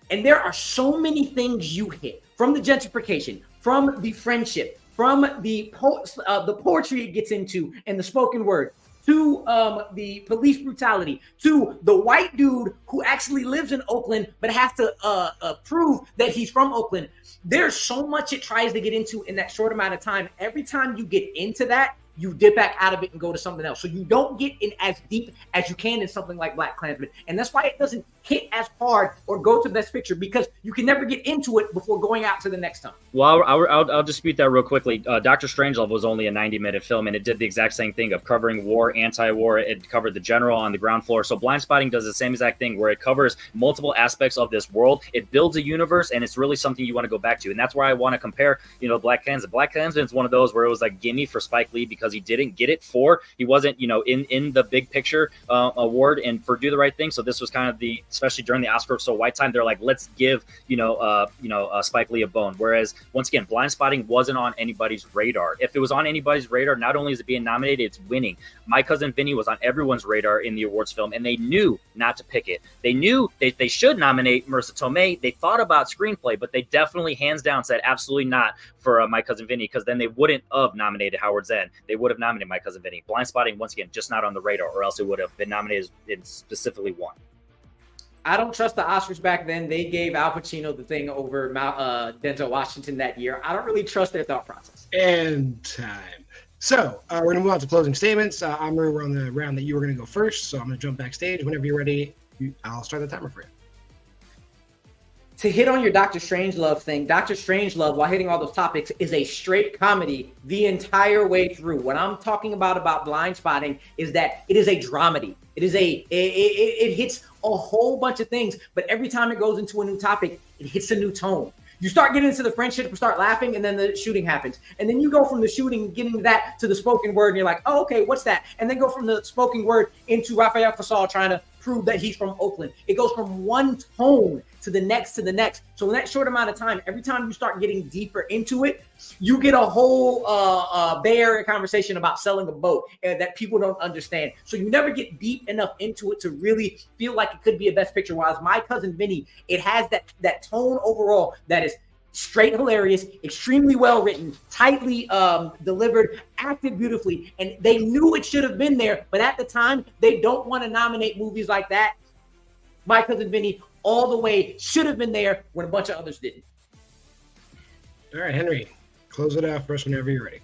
And there are so many things you hit, from the gentrification, from the friendship, from the poetry it gets into and the spoken word, to the police brutality, to the white dude who actually lives in Oakland but has to prove that he's from Oakland. There's so much it tries to get into in that short amount of time. Every time you get into that, you dip back out of it and go to something else. So you don't get in as deep as you can in something like Black Klansman. And that's why it doesn't hit as hard or go to Best Picture, because you can never get into it before going out to the next time. Well, I'll dispute that real quickly. Dr. Strangelove was only a 90-minute film, and it did the exact same thing of covering war, anti-war. It covered the general on the ground floor. So Blind Spotting does the same exact thing, where it covers multiple aspects of this world. It builds a universe, and it's really something you want to go back to. And that's where I want to compare, Black Klansman. Black Klansman is one of those where it was like gimme for Spike Lee because he didn't get it he wasn't, in the big picture award and for Do the Right Thing. So this was kind of especially during the Oscar so white time, they're like, let's give, Spike Lee a bone. Whereas once again, Blind Spotting wasn't on anybody's radar. If it was on anybody's radar, not only is it being nominated, it's winning. My Cousin Vinny was on everyone's radar in the awards film, and they knew not to pick it. They knew they should nominate Marissa Tomei. They thought about screenplay, but they definitely hands down said absolutely not for My Cousin Vinny, because then they wouldn't have nominated Howard Zinn. They would have nominated My Cousin Vinny. Blind Spotting, once again, just not on the radar, or else it would have been nominated and specifically won. I don't trust the Oscars back then. They gave Al Pacino the thing over Denzel Washington that year. I don't really trust their thought process. And time. So we're going to move on to closing statements. Amaru, we're on the round that you were going to go first, so I'm going to jump backstage. Whenever you're ready, I'll start the timer for you. To hit on your Dr. Strangelove thing, Dr. Strangelove, while hitting all those topics, is a straight comedy the entire way through. What I'm talking about Blind Spotting is that it is a dramedy. It hits a whole bunch of things, but every time it goes into a new topic, it hits a new tone. You start getting into the friendship, start laughing, and then the shooting happens. And then you go from the shooting, getting that to the spoken word, and you're like, oh, okay, what's that? And then go from the spoken word into Rafael Casal trying to prove that he's from Oakland. It goes from one tone to the next to the next. So in that short amount of time, every time you start getting deeper into it, you get a whole Bay Area conversation about selling a boat that people don't understand. So you never get deep enough into it to really feel like it could be a Best Picture. While My Cousin Vinny, it has that tone overall that is straight hilarious, extremely well written, tightly delivered, acted beautifully, and they knew it should have been there, but at the time, they don't want to nominate movies like that. My Cousin Vinny, all the way, should have been there when a bunch of others didn't. All right, Henry, close it out for us whenever you're ready.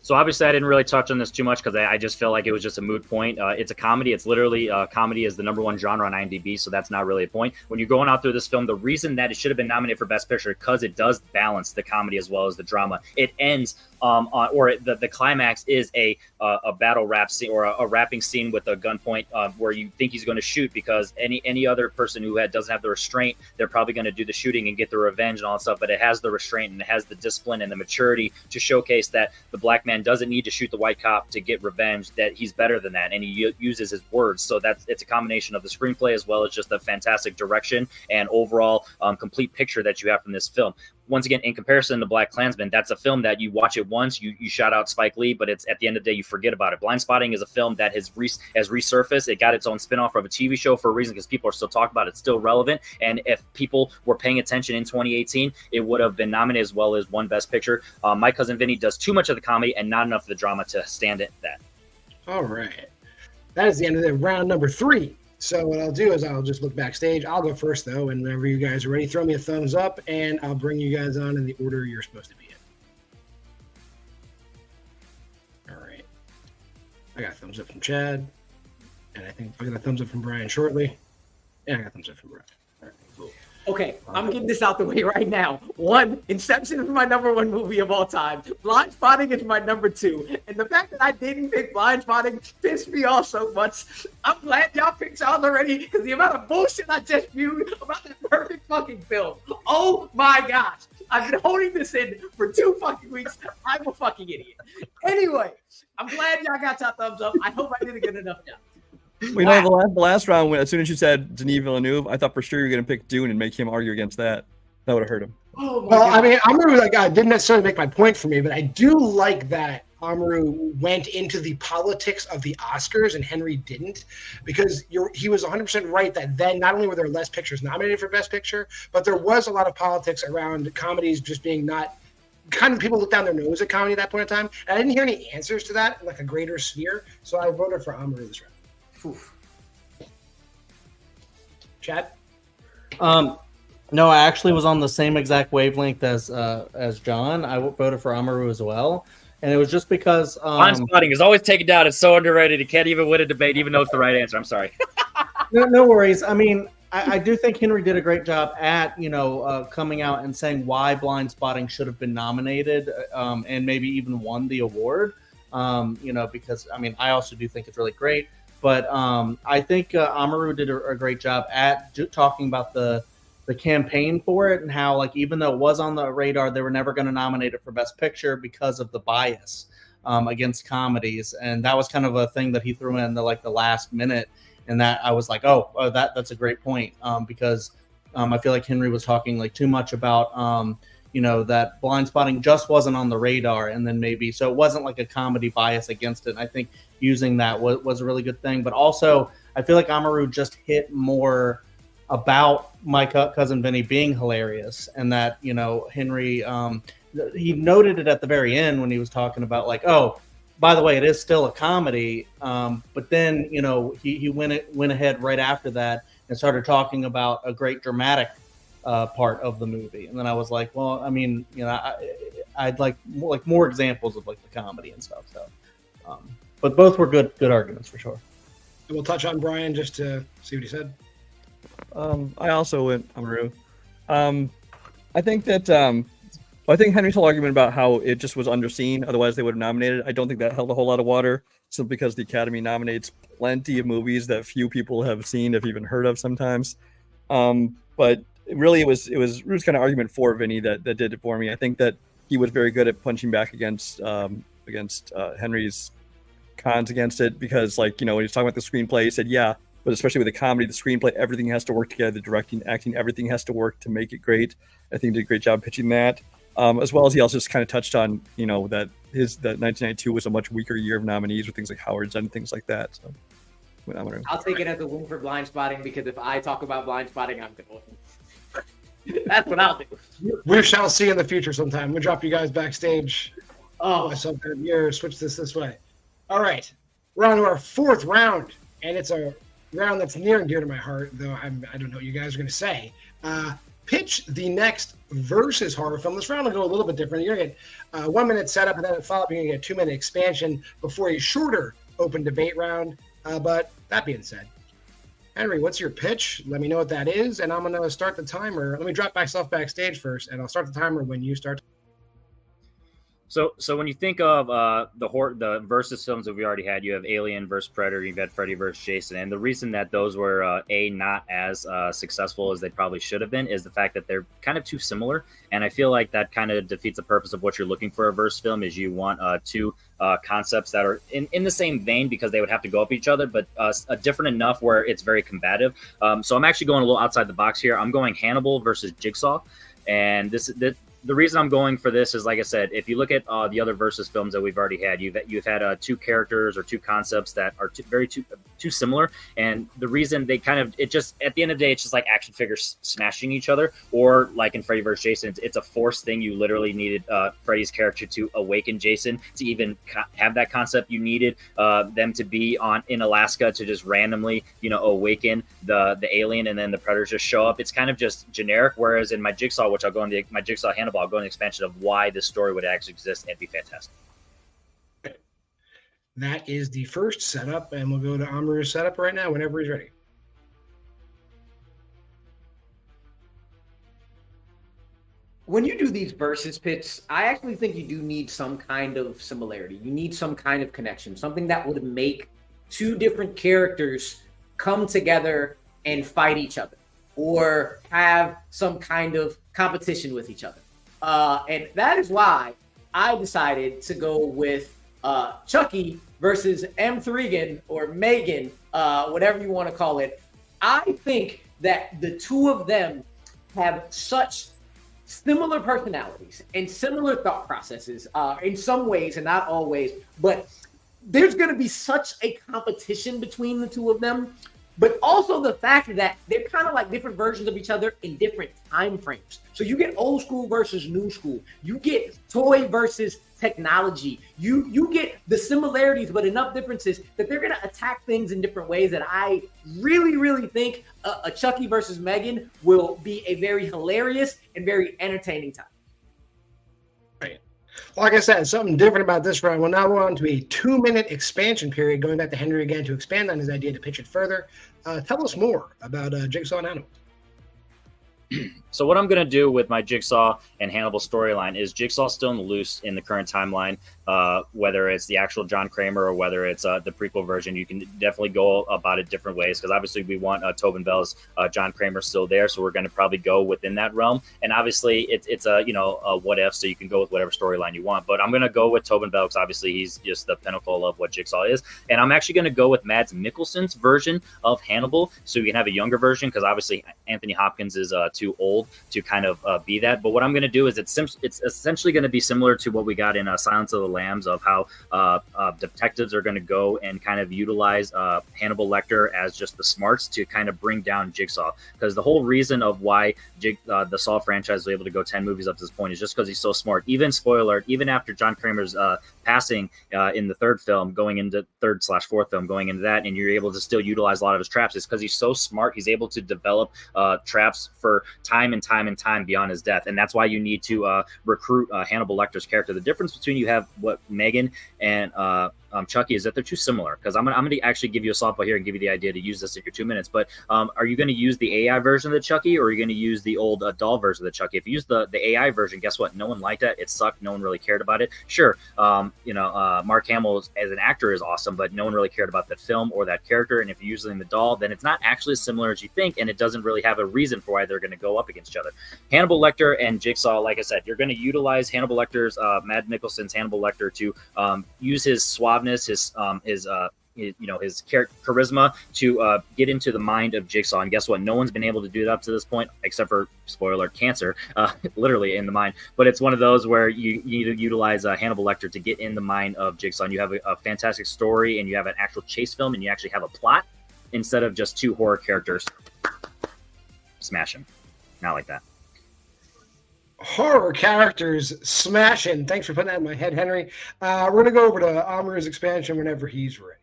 So obviously I didn't really touch on this too much because I just feel like it was just a moot point. It's a comedy. It's literally comedy is the #1 genre on IMDb, so that's not really a point. When you're going out through this film, the reason that it should have been nominated for Best Picture because it does balance the comedy as well as the drama. It ends the climax is a battle rap scene or a rapping scene with a gunpoint where you think he's going to shoot because any other person who doesn't have the restraint, they're probably going to do the shooting and get the revenge and all that stuff. But it has the restraint and it has the discipline and the maturity to showcase that the black man doesn't need to shoot the white cop to get revenge, that he's better than that, and he uses his words. So it's a combination of the screenplay as well as just the fantastic direction and overall complete picture that you have from this film. Once again, in comparison to Black Klansman, that's a film that you watch it once, you shout out Spike Lee, but it's at the end of the day, you forget about it. Blind Spotting is a film that has resurfaced. It got its own spinoff of a TV show for a reason because people are still talking about it. It's still relevant. And if people were paying attention in 2018, it would have been nominated as well as won Best Picture. My Cousin Vinny does too much of the comedy and not enough of the drama to stand it that. All right. That is the end of the round number 3. So what I'll do is I'll just look backstage. I'll go first, though, and whenever you guys are ready, throw me a thumbs up, and I'll bring you guys on in the order you're supposed to be in. All right. I got a thumbs up from Chad, and I think I got a thumbs up from Brian shortly, and I got a thumbs up from Brian. All right, cool. Okay, I'm getting this out the way right now. 1, Inception is my #1 movie of all time. Blind Spotting is my #2. And the fact that I didn't pick Blind Spotting pissed me off so much. I'm glad y'all picked y'all already because the amount of bullshit I just viewed about that perfect fucking film. Oh my gosh. I've been holding this in for 2 fucking weeks. I'm a fucking idiot. Anyway, I'm glad y'all got your thumbs up. I hope I did a good enough job. We know the last round, as soon as you said Denis Villeneuve, I thought for sure you were going to pick Dune and make him argue against that. That would have hurt him. Oh my Well, God. I mean, Amaru didn't necessarily make my point for me, but I do like that Amaru went into the politics of the Oscars and Henry didn't, because he was 100% right that then not only were there less pictures nominated for Best Picture, but there was a lot of politics around comedies just being not kind of people look down their nose at comedy at that point in time. And I didn't hear any answers to that in like a greater sphere, so I voted for Amaru this round. Oof. Chad? No, I actually was on the same exact wavelength as John. I voted for Amaru as well, and it was just because Blind Spotting is always taken down. It's so underrated. It can't even win a debate, even though it's the right answer. I'm sorry. no worries. I mean, I do think Henry did a great job at coming out and saying why Blind Spotting should have been nominated and maybe even won the award. Because I mean, I also do think it's really great. But I think Amaru did a great job at talking about the campaign for it and how, like, even though it was on the radar, they were never going to nominate it for Best Picture because of the bias against comedies. And that was kind of a thing that he threw in the last minute. And that I was like, that's a great point because I feel like Henry was talking like too much about that Blind Spotting just wasn't on the radar, and then maybe so it wasn't like a comedy bias against it. And I think using that was a really good thing. But also, I feel like Amaru just hit more about My Cousin Vinny being hilarious, and that Henry he noted it at the very end when he was talking about like, oh, by the way, it is still a comedy. But then he went ahead right after that and started talking about a great dramatic part of the movie, and then I was like, well, I mean, I'd like more examples of like the comedy and stuff. So, but both were good arguments for sure. And we'll touch on Brian just to see what he said. I also went Amaru. I think that I think Henry's whole argument about how it just was underseen, otherwise they would have nominated. I don't think that held a whole lot of water, simply because the Academy nominates plenty of movies that few people have seen, have even heard of sometimes. But really, it was Ruth's kind of argument for Vinny that did it for me. I think that he was very good at punching back against Henry's cons against it, because when he was talking about the screenplay, he said, yeah, but especially with the comedy, the screenplay, everything has to work together. The directing, acting, everything has to work to make it great. I think he did a great job pitching that. As well as he also just kind of touched on, that 1992 was a much weaker year of nominees with things like Howard's and things like that. So I'll take it as a win for Blind Spotting, because if I talk about Blind Spotting, I'm going to win. That's what I'll do. We shall see in the future sometime. We'll drop you guys backstage. Oh, Myself here, switch this way. All right. We're on to our fourth round, and it's a round that's near and dear to my heart, though I don't know what you guys are going to say. Pitch the next versus horror film. This round will go a little bit different. You're going to get 1 minute setup, and then a follow-up. You're going to get a 2 minute expansion before a shorter open debate round. But that being said, Henry, what's your pitch? Let me know what that is, and I'm going to start the timer. Let me drop myself backstage first, and I'll start the timer when you start. So when you think of the versus films that we already had, you have Alien versus Predator, you've had Freddy versus Jason, and the reason that those were not as successful as they probably should have been is the fact that they're kind of too similar, and I feel like that kind of defeats the purpose of what you're looking for a versus film. Is you want two concepts that are in the same vein, because they would have to go up each other, but different enough where it's very combative. So I'm actually going a little outside the box here. I'm going Hannibal versus Jigsaw, and the reason I'm going for this is, like I said, if you look at the other versus films that we've already had, you've had two characters or two concepts that are too similar, and the reason they kind of, it just, at the end of the day, it's just like action figures smashing each other, or like in Freddy vs. Jason, it's a forced thing. You literally needed Freddy's character to awaken Jason to even have that concept. You needed them to be in Alaska to just randomly, awaken the alien, and then the predators just show up. It's kind of just generic. Whereas in my Jigsaw, which I'll go into my Jigsaw Hannibal, I'll go into expansion of why this story would actually exist and be fantastic. That is the first setup, and we'll go to Amaru's setup right now whenever he's ready. when you do these versus pits, I actually think you do need some kind of similarity. You need some kind of connection, something that would make two different characters come together and fight each other, or have some kind of competition with each other. And that is why I decided to go with Chucky versus M. or Megan, whatever you want to call it. I think that the two of them have such similar personalities and similar thought processes in some ways and not always, but there's going to be such a competition between the two of them. But also the fact that they're kind of like different versions of each other in different time frames. So you get old school versus new school. You get toy versus technology. You get the similarities, but enough differences that they're going to attack things in different ways that I really, really think a Chucky versus Megan will be a very hilarious and very entertaining time. Right. Like I said, something different about this round. We'll now go on to a 2-minute expansion period, going back to Henry again to expand on his idea to pitch it further. Tell us more about Jigsaw and Hannibal. So what I'm going to do with my Jigsaw and Hannibal storyline is Jigsaw still in the loose in the current timeline, whether it's the actual John Kramer or whether it's the prequel version. You can definitely go about it different ways, because obviously we want Tobin Bell's John Kramer still there, so we're going to probably go within that realm. And obviously it's a what if, so you can go with whatever storyline you want. But I'm going to go with Tobin Bell because obviously he's just the pinnacle of what Jigsaw is. And I'm actually going to go with Mads Mikkelsen's version of Hannibal, so we can have a younger version, because obviously Anthony Hopkins is too old to kind of be that. But what I'm going to do is it's essentially going to be similar to what we got in Silence of the Lambs, of how detectives are going to go and kind of utilize Hannibal Lecter as just the smarts to kind of bring down Jigsaw. Because the whole reason of why the Saw franchise was able to go 10 movies up to this point is just because he's so smart. Even, spoiler alert, even after John Kramer's passing in the third film, going into third/fourth film, going into that, and you're able to still utilize a lot of his traps, is because he's so smart. He's able to develop traps for time and time and time beyond his death. And that's why you need to recruit Hannibal Lecter's character. The difference between you have what Megan and Chucky is that they're too similar. Because I'm gonna actually give you a softball here and give you the idea to use this in your 2 minutes. But are you going to use the AI version of the Chucky, or are you going to use the old doll version of the Chucky? If you use the AI version, guess what? No one liked that. It sucked. No one really cared about it. Sure, Mark Hamill as an actor is awesome, but no one really cared about the film or that character. And if you're using the doll, then it's not actually as similar as you think, and it doesn't really have a reason for why they're going to go up against each other. Hannibal Lecter and Jigsaw, like I said, you're going to utilize Hannibal Lecter's Mads Mikkelsen's Hannibal Lecter to use his suaveness, his charisma to get into the mind of Jigsaw. And guess what? No one's been able to do that up to this point, except for, spoiler alert, cancer, literally in the mind. But it's one of those where you need to utilize Hannibal Lecter to get in the mind of Jigsaw. And you have a fantastic story, and you have an actual chase film, and you actually have a plot instead of just two horror characters. Smash him. Not like that. horror characters smashing. Thanks for putting that in my head, Henry. We're going to go over to Amaru's expansion whenever he's ready.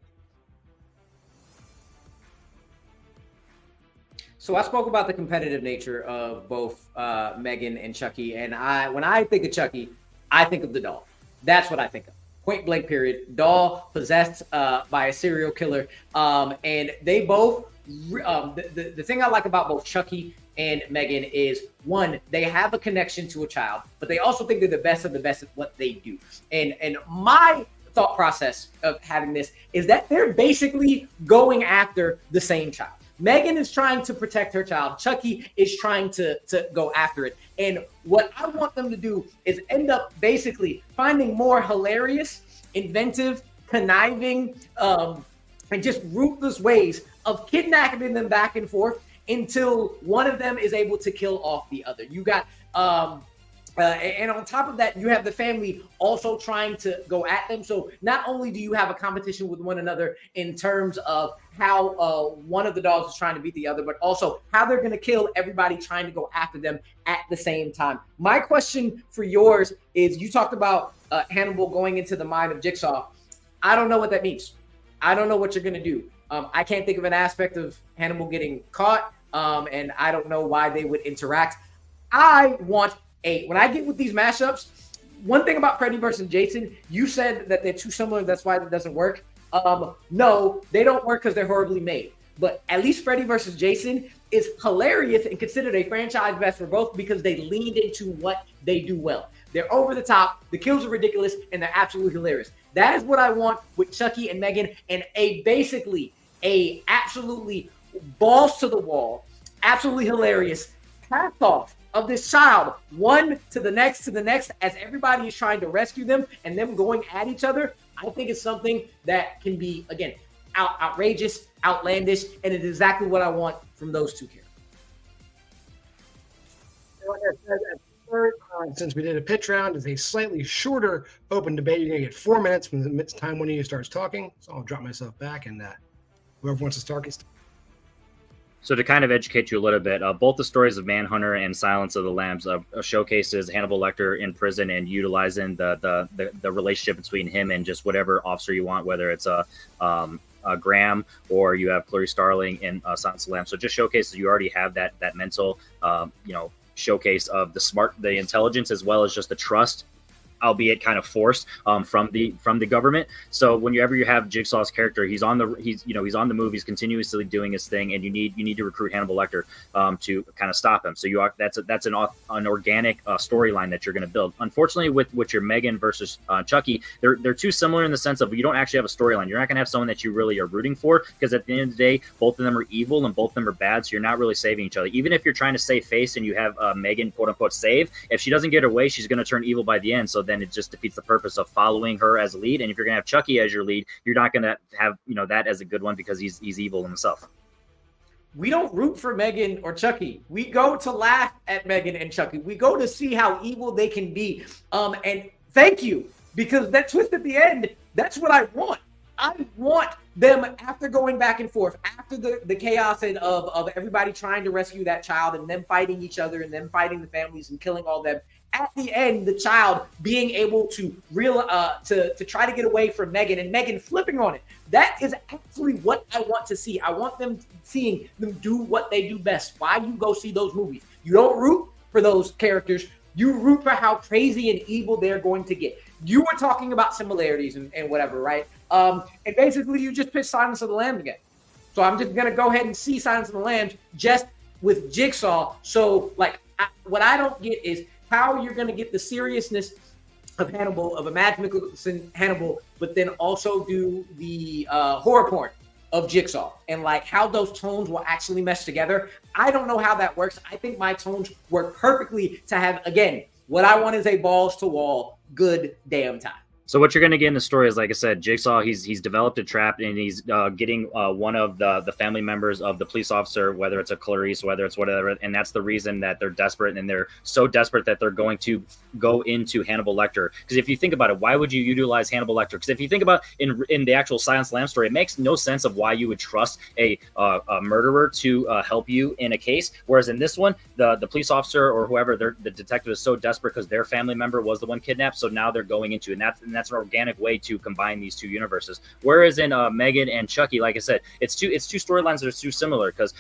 So I spoke about the competitive nature of both Megan and Chucky, and when I think of Chucky, I think of the doll. That's what I think of. Point blank period. Doll possessed by a serial killer, and they both. The thing I like about both Chucky and Megan is, one, they have a connection to a child, but they also think they're the best of the best at what they do. And my thought process of having this is that they're basically going after the same child. Megan is trying to protect her child. Chucky is trying to go after it. And what I want them to do is end up basically finding more hilarious, inventive, conniving, and just ruthless ways of kidnapping them back and forth until one of them is able to kill off the other. You got, and on top of that, you have the family also trying to go at them. So not only do you have a competition with one another in terms of how one of the dogs is trying to beat the other, but also how they're going to kill everybody trying to go after them at the same time. My question for yours is, you talked about Hannibal going into the mind of Jigsaw. I don't know what that means. I don't know what you're going to do. I can't think of an aspect of Hannibal getting caught, and I don't know why they would interact. I want when I get with these mashups, one thing about Freddy versus Jason, you said that they're too similar, that's why it doesn't work. No, they don't work because they're horribly made. But at least Freddy versus Jason is hilarious and considered a franchise best for both because they leaned into what they do well. They're over the top, the kills are ridiculous, and they're absolutely hilarious. That is what I want with Chucky and Megan, and basically absolutely balls to the wall, absolutely hilarious pass off of this child, one to the next, as everybody is trying to rescue them and them going at each other. I think it's something that can be, again, outrageous, outlandish, and it is exactly what I want from those two characters. Like I said, at third, since we did a pitch round, it's a slightly shorter open debate. You're going to get 4 minutes from the time one of you starts talking. So I'll drop myself back, and whoever wants to start can start. So to kind of educate you a little bit, both the stories of Manhunter and Silence of the Lambs showcases Hannibal Lecter in prison and utilizing the relationship between him and just whatever officer you want, whether it's a Graham or you have Clarice Starling in Silence of the Lambs. So it just showcases you already have that mental, showcase of the intelligence as well as just the trust, albeit kind of forced from the government. So whenever you have Jigsaw's character, he's on the move, he's continuously doing his thing, and you need to recruit Hannibal Lecter to kind of stop him. So that's an organic storyline that you're going to build. Unfortunately, with your Megan versus Chucky, they're too similar in the sense of you don't actually have a storyline. You're not going to have someone that you really are rooting for, because at the end of the day, both of them are evil and both of them are bad. So you're not really saving each other. Even if you're trying to save face and you have Megan quote unquote save, if she doesn't get her way, she's going to turn evil by the end. So then it just defeats the purpose of following her as a lead. And if you're going to have Chucky as your lead, you're not going to have that as a good one because he's evil himself. We don't root for Megan or Chucky. We go to laugh at Megan and Chucky. We go to see how evil they can be. And thank you, because that twist at the end, that's what I want. I want them, after going back and forth, after the chaos and of everybody trying to rescue that child and them fighting each other and them fighting the families and killing all them, at the end, the child being able to to try to get away from Megan and Megan flipping on it. That is actually what I want to see. I want them seeing them do what they do best. Why you go see those movies? You don't root for those characters. You root for how crazy and evil they're going to get. You were talking about similarities and whatever, right? And basically, you just pitched Silence of the Lambs again. So I'm just going to go ahead and see Silence of the Lambs just with Jigsaw. So, what I don't get is how you're going to get the seriousness of Hannibal, of a Mads Mikkelsen Hannibal, but then also do the horror porn of Jigsaw, and how those tones will actually mesh together. I don't know how that works. I think my tones work perfectly to have, again, what I want is a balls to wall good damn time. So what you're going to get in the story is, like I said, Jigsaw, he's developed a trap, and he's getting one of the family members of the police officer, whether it's a Clarice, whether it's whatever, and that's the reason that they're desperate, and they're so desperate that they're going to go into Hannibal Lecter. Because if you think about it, why would you utilize Hannibal Lecter? Because if you think about in the actual Silence Lamb story, it makes no sense of why you would trust a murderer to help you in a case. Whereas in this one, the police officer or whoever, the detective is so desperate because their family member was the one kidnapped, so now they're going into, and that's an organic way to combine these two universes. Whereas in Megan and Chucky, like I said, it's two storylines that are too similar. Because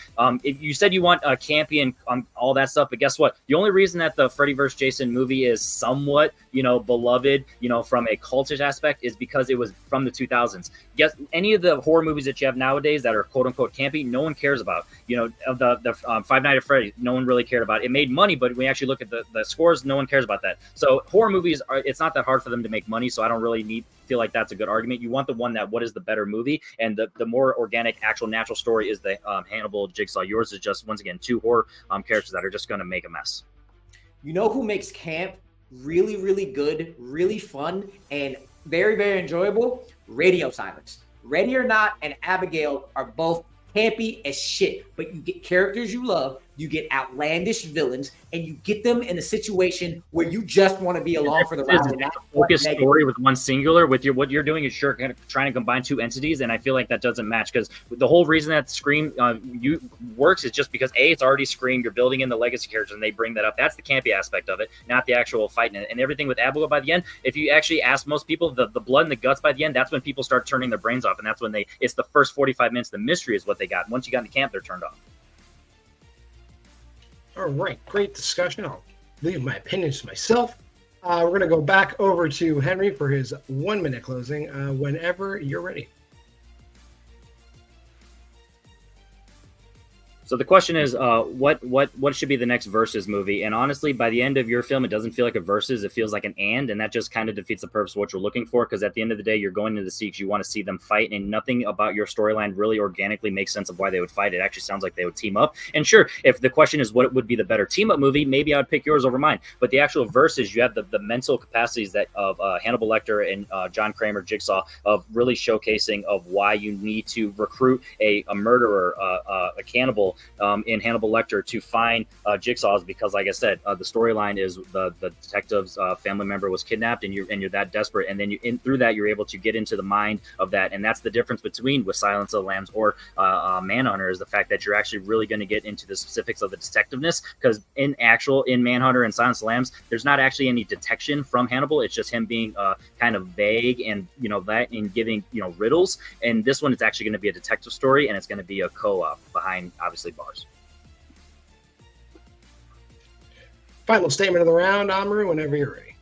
if you said you want campy and all that stuff, but guess what? The only reason that the Freddy vs. Jason movie is somewhat beloved, from a cultish aspect, is because it was from the 2000s. Guess any of the horror movies that you have nowadays that are quote unquote campy, no one cares about. The Five Nights at Freddy, no one really cared about. It made money, but when we actually look at the scores, no one cares about that. So horror movies it's not that hard for them to make money. So I don't really feel like that's a good argument. You want the one that what is the better movie, and the more organic, actual, natural story is the Hannibal Jigsaw. Yours is just, once again, two horror characters that are just going to make a mess. You know who makes camp really, really good, really fun, and very, very enjoyable? Radio Silence. Ready or Not and Abigail are both campy as shit, but you get characters you love, you get outlandish villains, and you get them in a situation where you just want to be along for the ride. Focus story with one singular. With what you're doing is you're kind of trying to combine two entities, and I feel like that doesn't match, because the whole reason that Scream works is just because it's already Scream. You're building in the legacy characters, and they bring that up. That's the campy aspect of it, not the actual fight. And everything with Abigail by the end, if you actually ask most people, the blood and the guts by the end, that's when people start turning their brains off, and that's when it's the first 45 minutes. The mystery is what they got. Once you got into camp, they're turned off. All right, great discussion. I'll leave my opinions to myself. We're going to go back over to Henry for his 1 minute closing whenever you're ready. So the question is, what should be the next Versus movie? And honestly, by the end of your film, it doesn't feel like a Versus. It feels like an and that just kind of defeats the purpose of what you're looking for. Because at the end of the day, you're going into the sequels, you want to see them fight, and nothing about your storyline really organically makes sense of why they would fight. It actually sounds like they would team up. And sure, if the question is what would be the better team up movie, maybe I would pick yours over mine. But the actual Versus, you have the mental capacities that of Hannibal Lecter and John Kramer, Jigsaw, of really showcasing of why you need to recruit a murderer, a cannibal, in Hannibal Lecter to find Jigsaw's, because like I said, the storyline is the detective's family member was kidnapped, and you're that desperate, and then through that you're able to get into the mind of that. And that's the difference between with Silence of the Lambs or Manhunter, is the fact that you're actually really going to get into the specifics of the detectiveness, because in Manhunter and Silence of the Lambs, there's not actually any detection from Hannibal. It's just him being kind of vague and that and giving riddles. And this one, it's actually going to be a detective story, and it's going to be a co-op behind obviously bars. Final statement of the round, Amaru, whenever you're ready.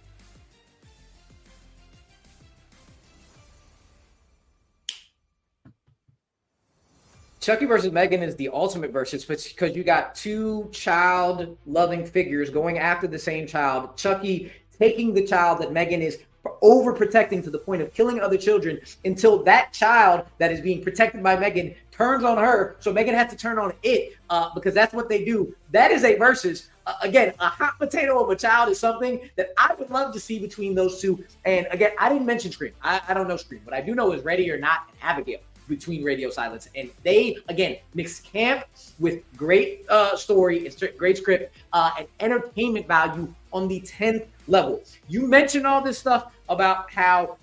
Chucky versus Megan is the ultimate versus, because you got two child-loving figures going after the same child. Chucky taking the child that Megan is overprotecting to the point of killing other children, until that child that is being protected by Megan turns on her. So Megan has to turn on it because that's what they do. That is a versus. Again, a hot potato of a child is something that I would love to see between those two. And again, I didn't mention Scream. I don't know Scream. What I do know is Ready or Not and Abigail between Radio Silence. And they, again, mix camp with great story, great script, and entertainment value on the 10th level. You mentioned all this stuff about how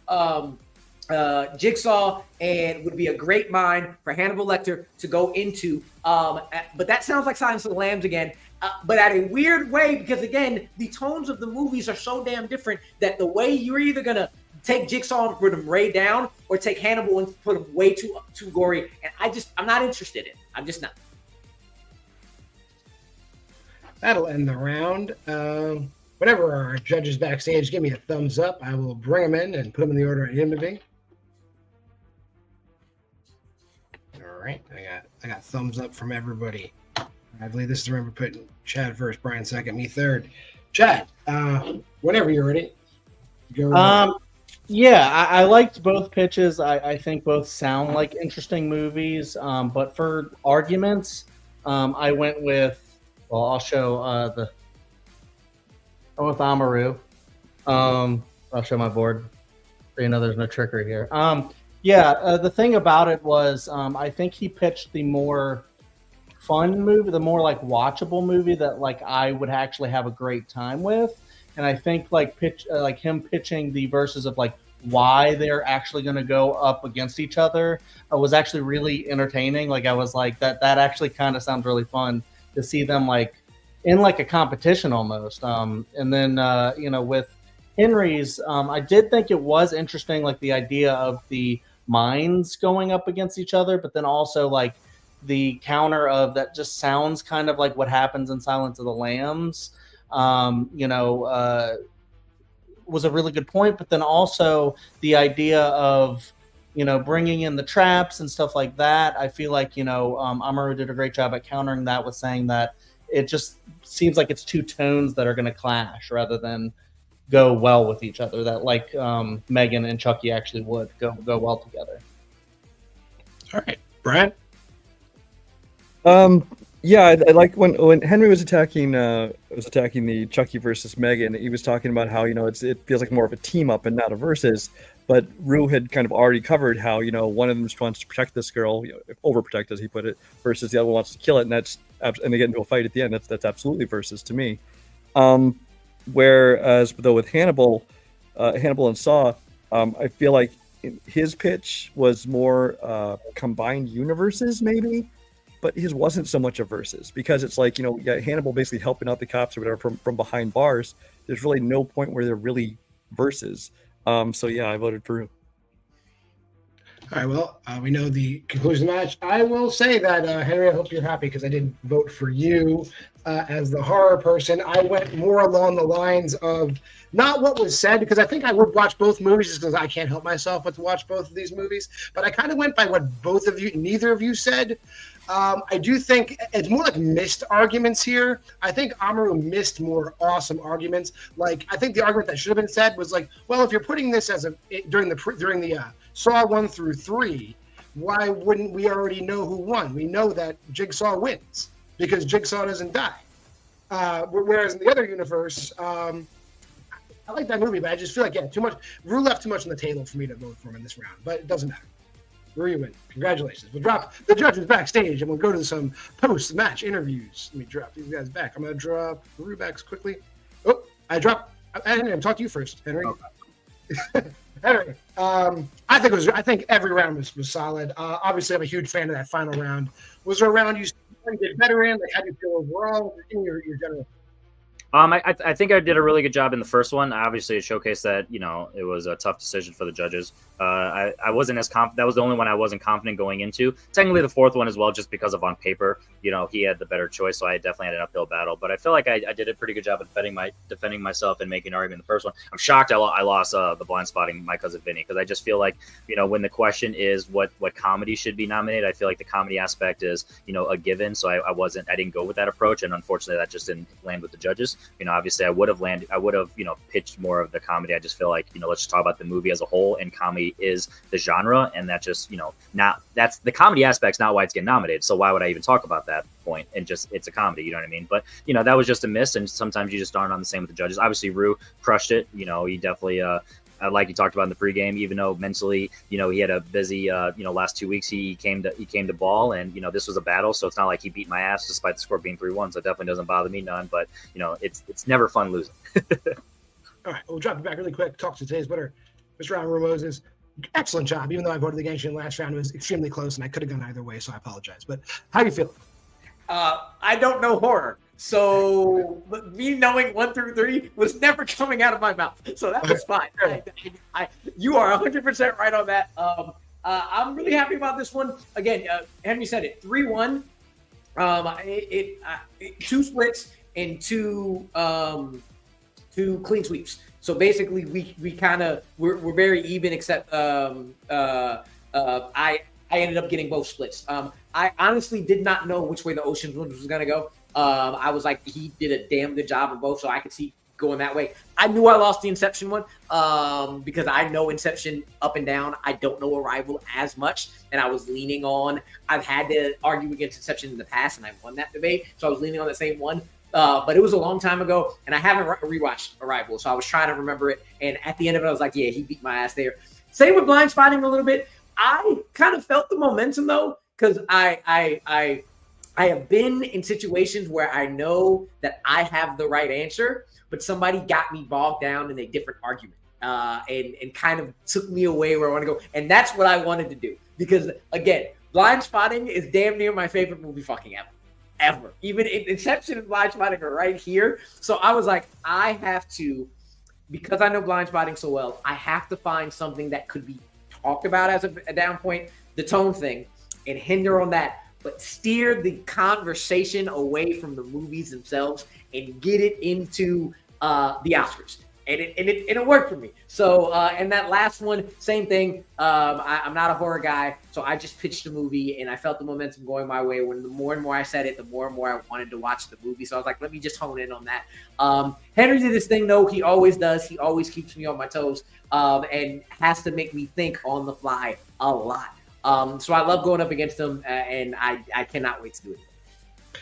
Jigsaw and would be a great mind for Hannibal Lecter to go into. But that sounds like Silence of the Lambs again. But at a weird way, because again, the tones of the movies are so damn different that the way you're either going to take Jigsaw and put him way down, or take Hannibal and put him way too gory. And I'm not interested in it. I'm just not. That'll end the round. Whenever our judges backstage give me a thumbs up, I will bring them in and put them in the order I need them to be. All right, I got thumbs up from everybody. I believe this is the round we're putting Chad first, Brian second, me third. Chad, whenever you're ready. Go. Yeah, I liked both pitches. I think both sound like interesting movies. But for arguments, I went with, well, I'll show I went with Amaru. I'll show my board. So you know there's no trickery here. The thing about it was I think he pitched the more fun movie, the more like watchable movie that like I would actually have a great time with. And I think like him pitching the verses of like why they're actually going to go up against each other was actually really entertaining. Like I was like that actually kind of sounds really fun to see them like in like a competition almost. And then with Henry's, I did think it was interesting, like the idea of the minds going up against each other, but then also like the counter of that just sounds kind of like what happens in Silence of the Lambs. Was a really good point, but then also the idea of bringing in the traps and stuff like that. I feel like Amaru did a great job at countering that with saying that it just seems like it's two tones that are going to clash rather than go well with each other. That like Megan and Chucky actually would go well together. All right, Brian. Yeah, I like when Henry was attacking the Chucky versus Megan. He was talking about how it feels like more of a team up and not a versus. But Rue had kind of already covered how one of them just wants to protect this girl, overprotect as he put it, versus the other one wants to kill it, and they get into a fight at the end. That's absolutely versus to me. Whereas though with Hannibal and Saw, I feel like his pitch was more combined universes maybe. But his wasn't so much a versus because it's like, Hannibal basically helping out the cops or whatever from behind bars. There's really no point where they're really versus. So yeah, I voted for Rue. All right, well, we know the conclusion of the match. I will say that, Henry, I hope you're happy because I didn't vote for you as the horror person. I went more along the lines of not what was said, because I think I would watch both movies just because I can't help myself but to watch both of these movies. But I kind of went by what neither of you said. I do think it's more like missed arguments here. I think Amaru missed more awesome arguments. Like, I think the argument that should have been said was like, well, if you're putting this as during the Saw 1 through 3, why wouldn't we already know who won? We know that Jigsaw wins because Jigsaw doesn't die. Whereas in the other universe, I like that movie, but I just feel like, too much. Rue left too much on the table for me to vote for him in this round, but it doesn't matter. Rue, you win. Congratulations. We'll drop the judges backstage and we'll go to some post-match interviews. Let me drop these guys back. I'm going to drop Rue back quickly. Oh, I didn't even talk to you first, Henry. Okay. Henry, I think every round was solid. Obviously, I'm a huge fan of that final round. Was there a round you did better in? Like, how do you feel overall? In your general? I think I did a really good job in the first one. Obviously, it showcased that it was a tough decision for the judges. I wasn't as confident. That was the only one I wasn't confident going into. Technically, the fourth one as well, just because of on paper, he had the better choice. So I definitely had an uphill battle. But I feel like I did a pretty good job of defending myself and making an argument in the first one. I'm shocked I lost the blind spotting my cousin Vinny, because I just feel like when the question is what comedy should be nominated, I feel like the comedy aspect is a given. So I didn't go with that approach, and unfortunately, that just didn't land with the judges. Obviously I would have pitched more of the comedy. I just feel like, let's just talk about the movie as a whole, and comedy is the genre. And that just, that's the comedy aspect's not why it's getting nominated. So why would I even talk about that point? And just, it's a comedy, you know what I mean? But, that was just a miss. And sometimes you just aren't on the same with the judges. Obviously Rue crushed it. He definitely, like you talked about in the pregame, even though mentally, he had a busy, last 2 weeks, he came to ball, and this was a battle, so it's not like he beat my ass despite the score being 3-1. So it definitely doesn't bother me none. But it's never fun losing. All right, we'll drop it back really quick. Talk to today's winner, Mr. Amaru Moses. Excellent job. Even though I voted against you in the last round, it was extremely close, and I could have gone either way. So I apologize. But how do you feel? I don't know horror. So me knowing 1 through 3 was never coming out of my mouth. So that was fine. You are 100% right on that. I'm really happy about this one. Again, Henry said it, 3-1. 2 splits and two clean sweeps. So basically we kind of, we're very even, except I ended up getting both splits. I honestly did not know which way the Ocean's one was going to go. I was like, he did a damn good job in both, so I could see going that way. I knew I lost the Inception one because I know Inception up and down. I don't know Arrival as much, and I was leaning on, I've had to argue against Inception in the past, and I won that debate, so I was leaning on the same one. But it was a long time ago, and I haven't rewatched Arrival, so I was trying to remember it. And at the end of it, I was like, yeah, he beat my ass there. Same with Blind Spotting a little bit. I kind of felt the momentum though, because I have been in situations where I know that I have the right answer, but somebody got me bogged down in a different argument. And kind of took me away where I want to go. And that's what I wanted to do. Because, again, Blind Spotting is damn near my favorite movie fucking ever. Even Inception and Blind Spotting are right here. So I was like, I have to, because I know Blind Spotting so well, I have to find something that could be talked about as a down point, the tone thing, and hinder on that, but steer the conversation away from the movies themselves and get it into the Oscars. And it worked for me. So, and that last one, same thing. I'm not a horror guy, so I just pitched a movie, and I felt the momentum going my way. When the more and more I said it, the more and more I wanted to watch the movie. So I was like, let me just hone in on that. Henry did this thing, though. He always does. He always keeps me on my toes and has to make me think on the fly a lot. So I love going up against him, and I cannot wait to do it.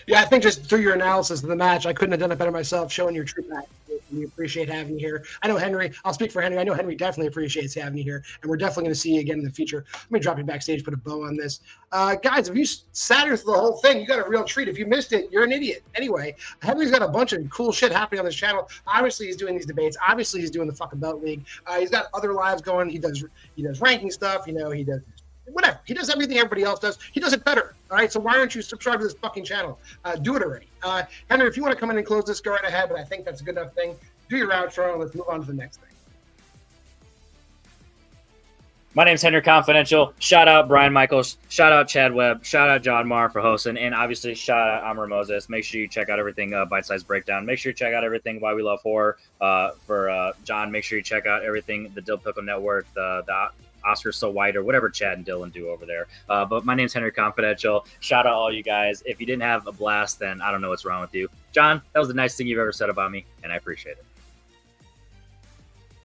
Yeah, I think just through your analysis of the match, I couldn't have done it better myself, showing your true back. We appreciate having you here. I know Henry, I'll speak for Henry. I know Henry definitely appreciates having you here, and we're definitely going to see you again in the future. Let me drop you backstage, put a bow on this. Guys, if you sat here through the whole thing, you got a real treat. If you missed it, you're an idiot. Anyway, Henry's got a bunch of cool shit happening on this channel. Obviously, he's doing these debates. Obviously, he's doing the fucking Belt League. He's got other lives going. He does ranking stuff. He does whatever. He does everything everybody else does. He does it better. All right. So why aren't you subscribed to this fucking channel? Do it already. Henry, if you want to come in and close this, go right ahead. But I think that's a good enough thing. Do your outro and let's move on to the next thing. My name's Henry Confidential. Shout out Brian Michaels. Shout out Chad Webb. Shout out John Marr for hosting. And obviously, shout out Amaru Moses. Make sure you check out everything Bite Size Breakdown. Make sure you check out everything Why We Love Horror. For John, make sure you check out everything the Dill Pickle Network, the Oscar So White, or whatever Chad and Dylan do over there. But my name's Henry Confidential. Shout out all you guys. If you didn't have a blast, then I don't know what's wrong with you. John, that was the nicest thing you've ever said about me, and I appreciate it.